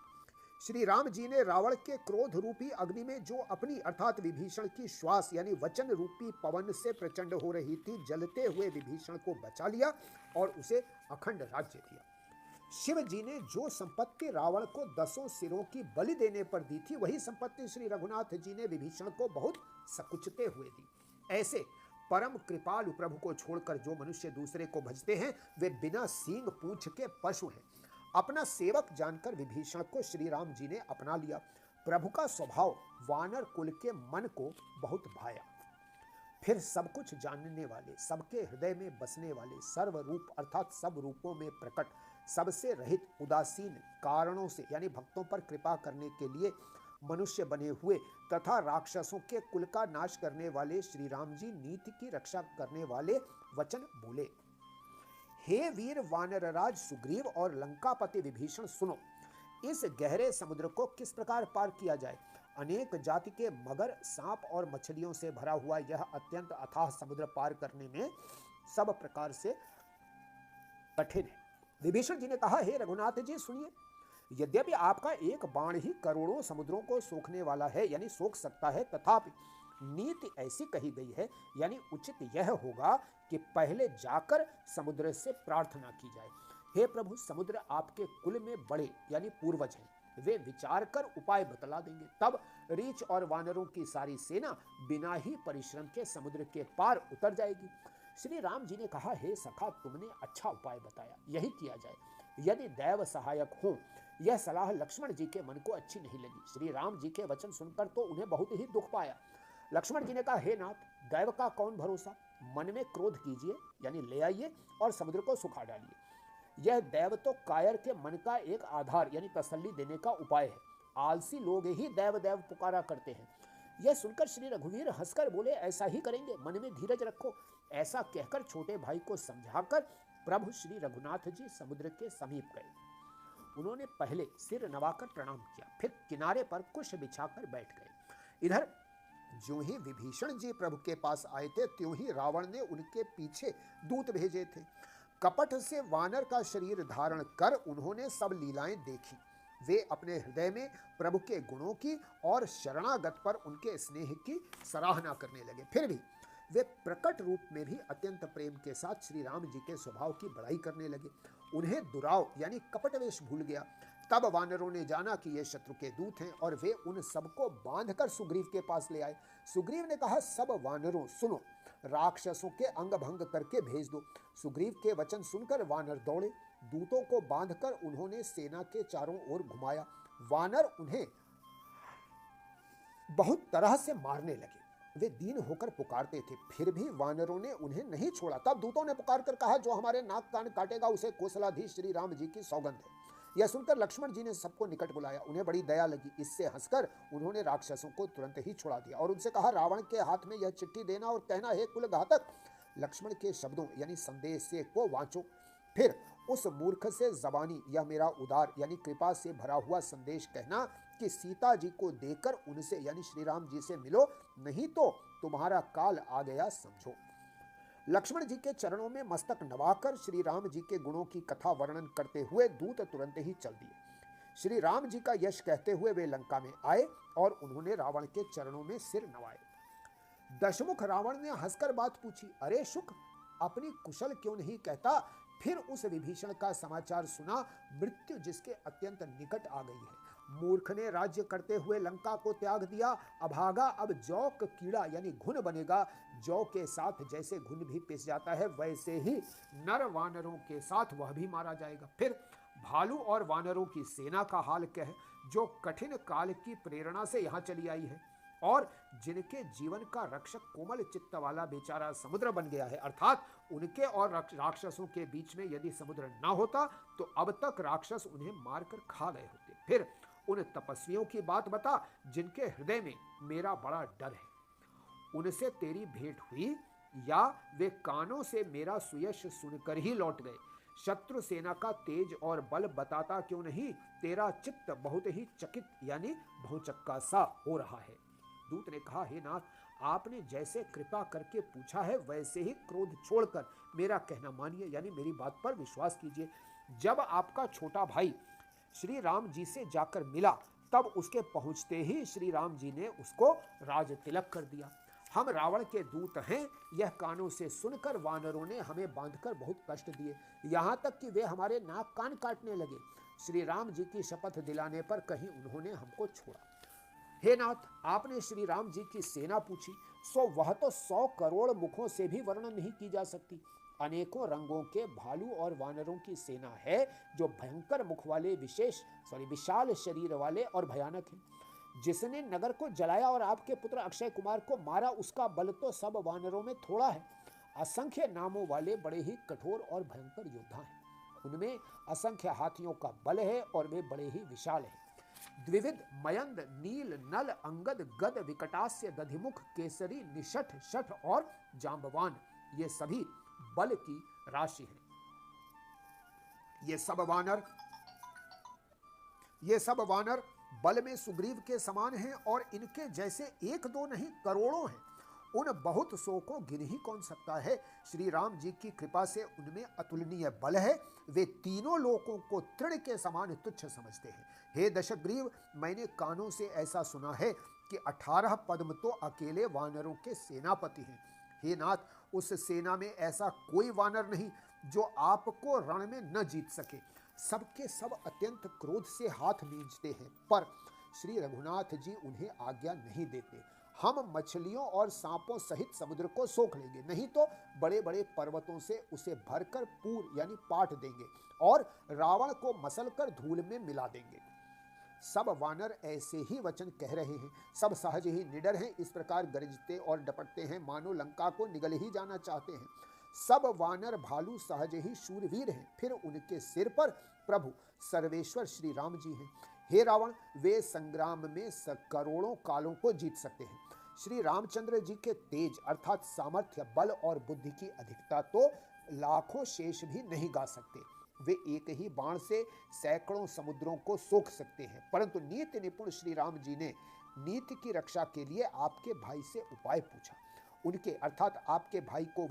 श्री राम जी ने रावण के क्रोध रूपी अग्नि में जो अपनी अर्थात विभीषण की श्वास यानी वचन रूपी पवन से प्रचंड हो रही थी, जलते हुए विभीषण को बचा लिया और उसे अखंड राज्य दिया। शिव जी ने जो संपत्ति रावण को 10 सिरों की बलि देने पर दी थी, वही संपत्ति श्री रघुनाथ जी ने विभीषण को बहुत सकुचते हुए दी। ऐसे परम कृपालु प्रभु को छोड़कर जो मनुष्य दूसरे को भजते हैं, वे बिना सींग पूंछ के पशु हैं। अपना सेवक जानकर विभीषण को श्री राम जी ने अपना लिया। प्रभु का स्वभाव वानर कुल के मन को बहुत भाया। फिर सब कुछ जानने वाले, सबके हृदय में बसने वाले, सर्वरूप अर्थात सब रूपों में प्रकट, सबसे रहित, उदासीन कारणों से यानी भक्तों पर कृपा करने के लिए मनुष्य बने हुए तथा राक्षसों के कुल का नाश करने वाले श्री राम जी नीति की रक्षा करने वाले वचन बोले। हे वीर वानरराज सुग्रीव और लंकापति विभीषण, सुनो, इस गहरे समुद्र को किस प्रकार पार किया जाए। अनेक जाति के मगर, सांप और मछलियों से भरा हुआ यह अत्यंत अथाह समुद्र पार करने में सब प्रकार से कठिन है। विभीषण जी ने कहा, हे रघुनाथ जी सुनिए, यद्यपि आपका एक बाण ही करोड़ों समुद्रों को सोखने वाला है यानी सोख सकता है, तथापि नीति ऐसी कही गई है यानी उचित यह होगा कि पहले जाकर समुद्र से प्रार्थना की जाए। हे प्रभु, समुद्र आपके कुल में बड़े यानी पूर्वज हैं, वे विचार कर उपाय बतला देंगे। तब रीछ और वानरों की सारी सेना बिना ही परिश्रम के समुद्र के पार उतर जाएगी। श्री राम जी ने कहा, हे सखा, तुमने अच्छा उपाय बताया, यही किया जाए। यदि दैव सहायक हो। यह सलाह लक्ष्मण जी के मन को अच्छी नहीं लगी। श्री राम जी के वचन सुनकर तो उन्हें बहुत ही दुख पाया। लक्ष्मण जी ने कहा, हे नाथ, दैव का कौन भरोसा, मन में क्रोध कीजिए यानी ले आइए और समुद्र को सुखा डालिए। यह दैव तो कायर के मन का एक आधार यानी तसल्ली देने का उपाय है। आलसी लोग ही दैव दैव पुकारा करते हैं। यह सुनकर श्री रघुवीर हंसकर बोले, ऐसा ही करेंगे, मन में धीरज रखो। ऐसा कहकर छोटे भाई को समझाकर प्रभु श्री रघुनाथ जी समुद्र के समीप गए। उन्होंने पहले सिर नवाकर प्रणाम किया, फिर किनारे पर कुश बिछाकर बैठ गए। इधर जो ही विभीषण जी प्रभु के पास आए थे, त्यों ही रावण ने उनके पीछे दूत भेजे थे। कपट से वानर का शरीर धारण कर उन्होंने सब लीलाएं देखी। वे अपने हृदय में प्रभु के गुणों की और शरणागत पर उनके स्नेह की सराहना करने लगे। फिर भी वे प्रकट रूप में भी अत्यंत प्रेम के साथ श्री राम जी के स्वभाव की बड़ाई करने लगे। उन्हें दुराव यानी कपटवेश भूल गया। तब वानरों ने जाना कि ये शत्रु के दूत हैं और वे उन सबको बांधकर सुग्रीव के पास ले आए। सुग्रीव ने कहा, सब वानरों सुनो, राक्षसों के अंग भंग करके भेज दो। सुग्रीव के वचन सुनकर वानर दौड़े। दूतों को बांधकर उन्होंने सेना के चारों ओर घुमाया। वानर उन्हें बहुत तरह से मारने लगे। वे दीन होकर पुकारते थे, फिर भी वानरों ने उन्हें नहीं छोड़ा। तब दूतों ने पुकार कर कहा, जो हमारे नाक कान काटेगा उसे कौशलाधीश श्री राम जी की सौगंध है। यह सुनकर लक्ष्मण जी ने सबको निकट बुलाया। उन्हें बड़ी दया लगी। इससे हंसकर उन्होंने राक्षसों को तुरंत ही छुड़ा दिया और उनसे कहा, रावण के हाथ में यह चिट्ठी देना और कहना, हे कुल घातक, लक्ष्मण के शब्दों यानी संदेश से को वांचो। फिर उस मूर्ख से जबानी यह मेरा उदार यानी कृपा से भरा हुआ संदेश कहना कि सीता जी को देकर उनसे यानी श्री राम जी से मिलो, नहीं तो तुम्हारा काल आ गया समझो। लक्ष्मण जी के चरणों में मस्तक नवाकर श्री राम जी के गुणों की कथा वर्णन करते हुए दूत तुरंत ही चल दिए। श्री राम जी का यश कहते हुए वे लंका में आए और उन्होंने रावण के चरणों में सिर नवाए। दशमुख रावण ने हंसकर बात पूछी, अरे शुक, अपनी कुशल क्यों नहीं कहता? फिर उस विभीषण का समाचार सुना, मृत्यु जिसके अत्यंत निकट आ गई है। मूर्ख ने राज्य करते हुए लंका को त्याग दिया, अभागा अब जौ का कीड़ा यानी घुन बनेगा। जौ के साथ जैसे घुन भी पिस जाता है, वैसे ही नर वानरों के साथ वह भी मारा जाएगा। फिर भालू और वानरों की सेना का हाल क्या है, जो कठिन काल की प्रेरणा से यहाँ चली आई है और जिनके जीवन का रक्षक कोमल चित्त वाला बेचारा समुद्र बन गया है। अर्थात उनके और राक्षसों के बीच में यदि समुद्र ना होता तो अब तक राक्षस उन्हें मारकर खा गए होते। फिर उन तपस्वियों की बात बता जिनके हृदय में मेरा बड़ा डर है। उनसे तेरी भेंट हुई या वे कानों से मेरा सुयश सुनकर ही लौट गए? शत्रु सेना का तेज और बल बताता क्यों नहीं? तेरा चित्त बहुत ही चकित यानी भौचक्का सा हो रहा है। दूत ने कहा, हे नाथ, आपने जैसे कृपा करके पूछा है वैसे ही क्रोध छोड़कर मेरा कहना मानिए, यानी मेरी बात पर विश्वास कीजिए। जब आपका छोटा भाई श्री राम जी से जाकर मिला तब उसके पहुंचते ही श्री राम जी ने उसको राज तिलक कर दिया। हम रावण के दूत हैं, यह कानों से सुनकर वानरों ने हमें बांधकर बहुत कष्ट दिए, यहाँ तक कि वे हमारे नाक कान काटने लगे। श्री राम जी की शपथ दिलाने पर कहीं उन्होंने हमको छोड़ा। हे नाथ, आपने श्री राम जी की सेना पूछी, सो वह तो 100 करोड़ मुखों से भी वर्णन नहीं की जा सकती। अनेकों रंगों के भालू और वानरों की सेना है, जो भयंकर मुख वाले विशाल शरीर वाले और भयानक हैं। जिसने नगर को जलाया और आपके पुत्र अक्षय कुमार को मारा, उसका बल तो सब वानरों में थोड़ा है। असंख्य नामों वाले बड़े ही कठोर और भयंकर योद्धा हैं। उनमें असंख्य हाथियों का बल है और वे बड़े ही विशाल हैं। द्विविध, मयंद, नील, नल, अंगद, गद, विकटास्य, दधिमुख, केसरी, निषठ, शठ और जांबवान, ये सभी बल की राशि है। ये सब वानर बल में सुग्रीव के समान हैं और इनके जैसे एक दो नहीं करोड़ों हैं। उन बहुत सौ को गिन ही कौन सकता है। श्री राम जी की कृपा से उनमें अतुलनीय बल है। वे तीनों लोगों को तृण के समान तुच्छ समझते हैं। हे दशग्रीव, मैंने कानों से ऐसा सुना है कि 18 पद्म तो अकेले वानरों के सेनापति हैं। हे नाथ, उस सेना में ऐसा कोई वानर नहीं जो आपको रण में न जीत सके। सबके सब अत्यंत क्रोध से हाथ मींचते हैं, पर श्री रघुनाथ जी उन्हें आज्ञा नहीं देते। हम मछलियों और सांपों सहित समुद्र को सोख लेंगे, नहीं तो बड़े बड़े पर्वतों से उसे भरकर पूर यानी पाट देंगे और रावण को मसलकर धूल में मिला देंगे। सब वानर ऐसे ही वचन कह रहे हैं। सब सहज ही निडर हैं, इस प्रकार गरजते और डपटते हैं मानो लंका को निगल ही जाना चाहते हैं। सब वानर भालू सहज ही शूरवीर हैं। फिर उनके सिर पर प्रभु सर्वेश्वर श्री राम जी हैं। हे रावण, वे संग्राम में करोड़ों कालों को जीत सकते हैं। श्री रामचंद्र जी के तेज अर्थात सामर्थ्य, बल और बुद्धि की अधिकता तो लाखों शेष भी नहीं गा सकते। वे एक ही बाण से सैकड़ों समुद्रों को सोख सकते हैं। परंतु नीति निपुण श्री राम जी ने नीति की रक्षा के लिए आपके भाई से उपाय पूछा। उनके अर्थात आपके भाई को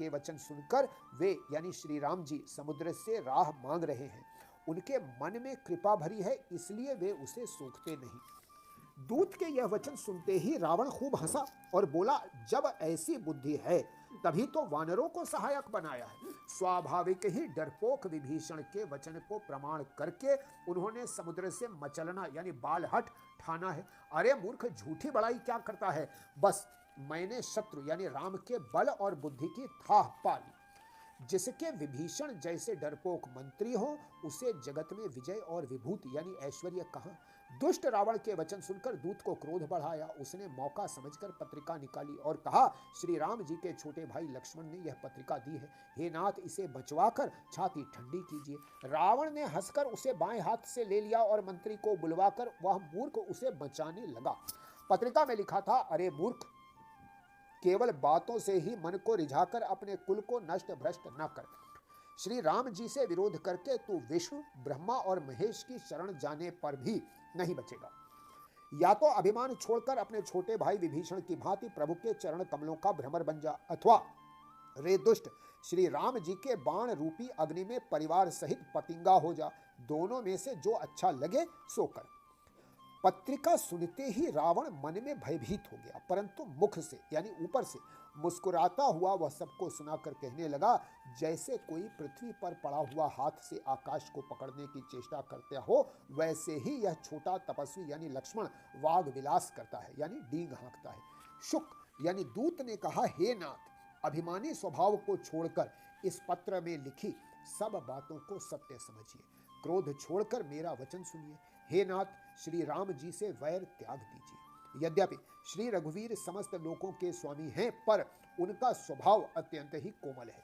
वचन सुनकर वे यानी श्री राम जी समुद्र से राह मांग रहे हैं। उनके मन में कृपा भरी है, इसलिए वे उसे सोखते नहीं। दूत के यह वचन सुनते ही रावण खूब हंसा और बोला, जब ऐसी बुद्धि है तभी तो वानरों को सहायक बनाया है। स्वाभाविक ही डरपोक विभीषण के वचन को प्रमाण करके उन्होंने समुद्र से मचलना यानी बालहट ठाना है। अरे मूर्ख, झूठी बड़ाई क्या करता है? बस मैंने शत्रु यानी राम के बल और बुद्धि की थाह पा ली। जिसके विभीषण जैसे डरपोक मंत्री हो, उसे जगत में विजय और विभूति यानी ऐश्वर्य कहां? दुष्ट रावण के वचन सुनकर दूत को क्रोध बढ़ाया। उसने मौका समझकर पत्रिका निकाली और कहा, श्री राम जी के छोटे भाई लक्ष्मण ने यह पत्रिका दी है। हे नाथ, इसे बचवाकर छाती ठंडी कीजिए। रावण ने हंसकर उसे बाएं हाथ से ले लिया और मंत्री को बुलवाकर वह मूर्ख उसे बचाने लगा। पत्रिका में लिखा था, अरे मूर्ख, केवल बातों से ही मन को रिझाकर अपने कुल को नष्ट भ्रष्ट न कर। श्री राम जी से विरोध करके तू विष्णु, ब्रह्मा और महेश की शरण जाने पर भी नहीं बचेगा। या तो अभिमान छोड़कर अपने छोटे भाई विभीषण की भांति प्रभु के चरण कमलों का भ्रमर बन जा, अथवा रे दुष्ट, श्री राम जी के बाण रूपी अग्नि में परिवार सहित पतिंगा हो जा, दोनों में से जो अच्छा लगे सो कर। पत्रिका सुनते ही रावण मन में भयभीत हो गया, परंतु मुख से यानी ऊपर से मुस्कुराता हुआ वह सबको सुनाकर कहने लगा, जैसे कोई पृथ्वी पर पड़ा हुआ हाथ से आकाश को पकड़ने की चेष्टा करता हो, वैसे ही यह छोटा तपस्वी यानी लक्ष्मण वाग विलास करता है, यानी डींग हाँकता है। शुक यानी दूत ने कहा, हे नाथ, अभिमानी स्वभाव को छोड़कर इस पत्र में लिखी सब बातों को सत्य समझिए, क्रोध छोड़कर मेरा वचन सुनिए। हे नाथ, श्री राम जी से वैर त्याग दीजिए। यद्यपि श्री रघुवीर समस्त लोकों के स्वामी हैं, पर उनका स्वभाव अत्यंत ही कोमल है।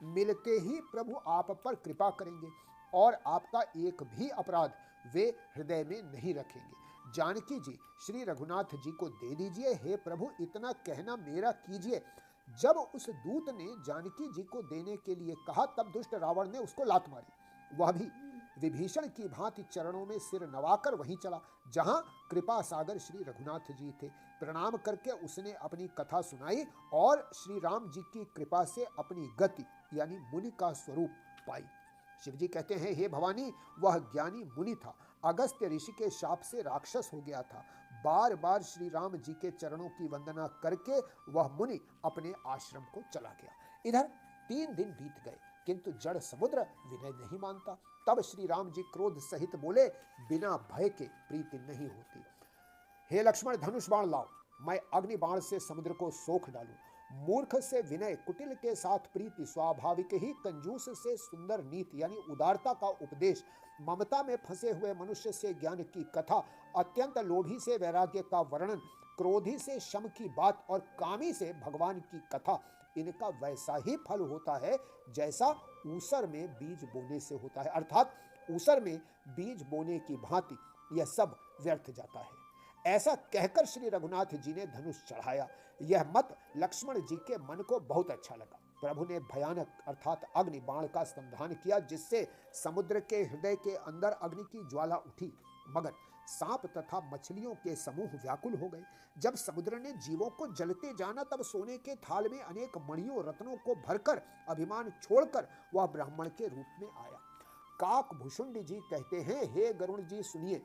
मिलते ही प्रभु आप पर कृपा करेंगे और आपका एक भी अपराध वे हृदय में नहीं रखेंगे। जानकी जी श्री रघुनाथ जी को दे दीजिए। हे प्रभु, इतना कहना मेरा कीजिए। जब उस दूत ने जानकी जी को देने के लिए कहा, तब दुष्ट रावण ने उसको लात मारी। वह भी विभीषण की भांति चरणों में सिर नवाकर वहीं चला जहां कृपा सागर श्री रघुनाथ जी थे। प्रणाम करके उसने अपनी कथा सुनाई और श्री राम जी की कृपा से अपनी गति यानी मुनि का स्वरूप पाई। शिव जी कहते हैं, हे भवानी, वह ज्ञानी मुनि था, अगस्त्य ऋषि के शाप से राक्षस हो गया था। बार बार श्री राम जी के चरणों की वंदना करके वह मुनि अपने आश्रम को चला गया। इधर 3 दिन बीत गए, किंतु जड़ समुद्र विनय नहीं मानता। तब श्री राम जी क्रोध सहित बोले, बिना भय के प्रीति नहीं होती। हे लक्ष्मण, धनुष बाण लाओ, मैं अग्नि बाण से समुद्र को सोख डालूं। मूर्ख से विनय, कुटिल के साथ प्रीति, स्वाभाविक ही कंजूस से सुंदर नीति यानी उदारता का उपदेश, ममता में फंसे हुए मनुष्य से ज्ञान की कथा, अत्यंत लोभी से वैराग्य का वर्णन, क्रोधी से शम की बात और कामी से भगवान की कथा, इनका वैसा ही फल होता है जैसा ऊसर में बीज बोने से होता है। अर्थात ऊसर में बीज बोने की भांति यह सब व्यर्थ जाता है। ऐसा कहकर श्री रघुनाथ जी ने धनुष चढ़ाया। यह मत लक्ष्मण जी के मन को बहुत अच्छा लगा। प्रभु ने भयानक अर्थात अग्नि बाण का संधान किया, जिससे समुद्र के हृदय के अंदर अग्नि की ज्वाला उठी, मगर सांप तथा मछलियों के समूह व्याकुल हो गए। जब समुद्र ने जीवों को जलते जाना, तब सोने के थाल में अनेक मणियों रत्नों को भरकर अभिमान छोड़कर वह ब्राह्मण के रूप में आया। काक भुषुंड जी कहते हैं, हे गरुण जी सुनिए,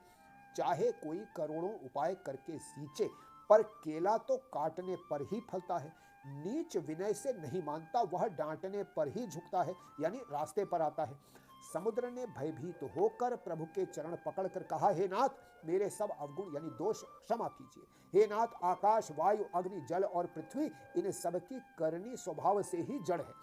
चाहे कोई करोड़ों उपाय करके सींचे, पर केला तो काटने पर ही फलता है। नीच विनय से नहीं मानता, वह डांटने पर ही झुकता है यानी रास्ते पर आता है। समुद्र ने भयभीत होकर प्रभु के चरण पकड़कर कहा, हे नाथ, मेरे सब अवगुण यानी दोष क्षमा कीजिए। हे नाथ, आकाश, वायु, अग्नि, जल और पृथ्वी, इन सब की करनी स्वभाव से ही जड़ है।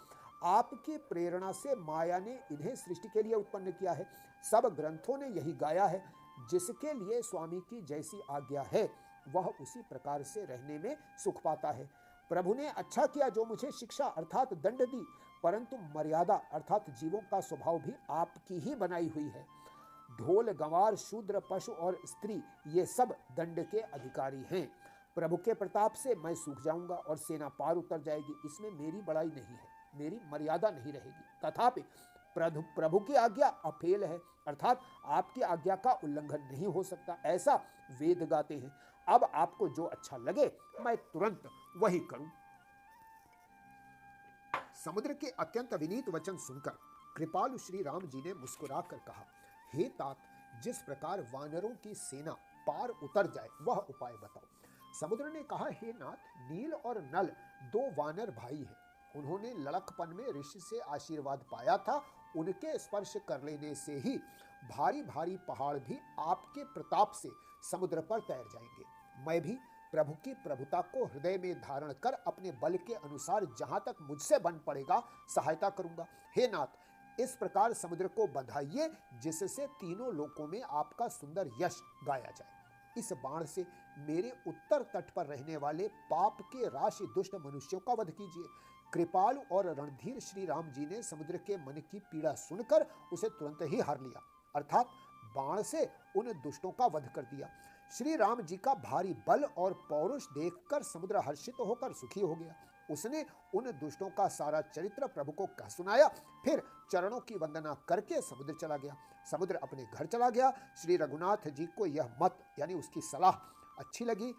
आपकी प्रेरणा से माया ने इन्हें सृष्टि के लिए उत्पन्न किया है। सब ग्रंथों ने यही गाया है, जिसके लिए स्वामी की जैसी आज्ञा है वह उसी प्रकार से रहने में सुख पाता है। प्रभु ने अच्छा किया जो मुझे शिक्षा अर्थात दंड दी, परंतु मर्यादा अर्थात जीवों का स्वभाव भी आपकी ही बनाई हुई है। ढोल, गंवार, शूद्र, पशु और स्त्री ये सब दंड के अधिकारी हैं। प्रभु के प्रताप से मैं सूख जाऊंगा और सेना पार उतर जाएगी, इसमें मेरी बड़ाई नहीं है, मेरी मर्यादा नहीं रहेगी। तथापि प्रभु की आज्ञा अफेल है, अर्थात आपकी आज्ञा का उल्लंघन नहीं हो सकता, ऐसा वेद गाते हैं। अब आपको जो अच्छा लगे मैं तुरंत वही करूं। समुद्र के अत्यंत विनीत वचन सुनकर कृपालु श्री राम जी ने मुस्कुराकर कहा, हे तात, जिस प्रकार वानरों की सेना पार उतर जाए वह उपाय बताओ। समुद्र ने कहा, हे नाथ, नील और नल 2 वानर भाई हैं। उन्होंने लड़कपन में ऋषि से आशीर्वाद पाया था। उनके स्पर्श कर लेने से ही भारी भारी पहाड़ भी आपके प्रताप से समुद्र पर तैर जाएंगे। मैं भी प्रभु की प्रभुता को हृदय में धारण कर अपने बल के अनुसार जहां तक मुझसे बन पड़ेगा सहायता करूंगा। हे नाथ, इस प्रकार समुद्र को बंधाइए जिससे तीनों लोकों में आपका सुंदर यश गाया जाए। इस बाण से मेरे उत्तर तट पर रहने वाले पाप के राशि दुष्ट मनुष्यों का वध कीजिए। कृपालु और रणधीर श्री राम जी ने समुद्र के मन की पीड़ा सुनकर उसे तुरंत ही हर लिया, अर्थात बाण से उन दुष्टों का वध कर दिया। श्री राम जी का भारी बल और पौरुष देखकर समुद्र हर्षित होकर सुखी हो गया। उसने उन दुष्टों का सारा चरित्र प्रभु को कह सुनाया, फिर चरणों की वंदना करके समुद्र चला गया। समुद्र अपने घर चला गया। श्री रघुनाथ जी को यह मत यानी उसकी सलाह अच्छी लगी।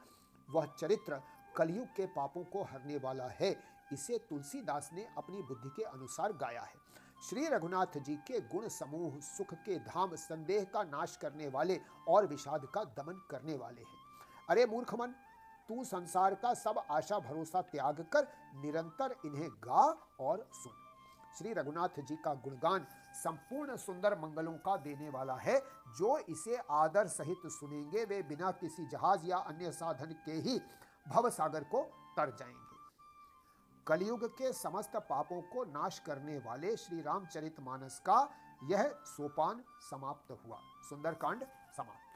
वह चरित्र कलयुग के पापों को हरने वाला है, इसे तुलसीदास ने अपनी बुद्धि के अनुसार गाया है। श्री रघुनाथ जी के गुण समूह सुख के धाम, संदेह का नाश करने वाले और विषाद का दमन करने वाले हैं। अरे मूर्ख मन, तू संसार का सब आशा भरोसा त्याग कर निरंतर इन्हें गा और सुन। श्री रघुनाथ जी का गुणगान संपूर्ण सुंदर मंगलों का देने वाला है। जो इसे आदर सहित सुनेंगे वे बिना किसी जहाज या अन्य साधन के ही भव सागर को तर जाएंगे। कलयुग के समस्त पापों को नाश करने वाले श्री रामचरितमानस का यह सोपान समाप्त हुआ। सुंदरकांड समाप्त।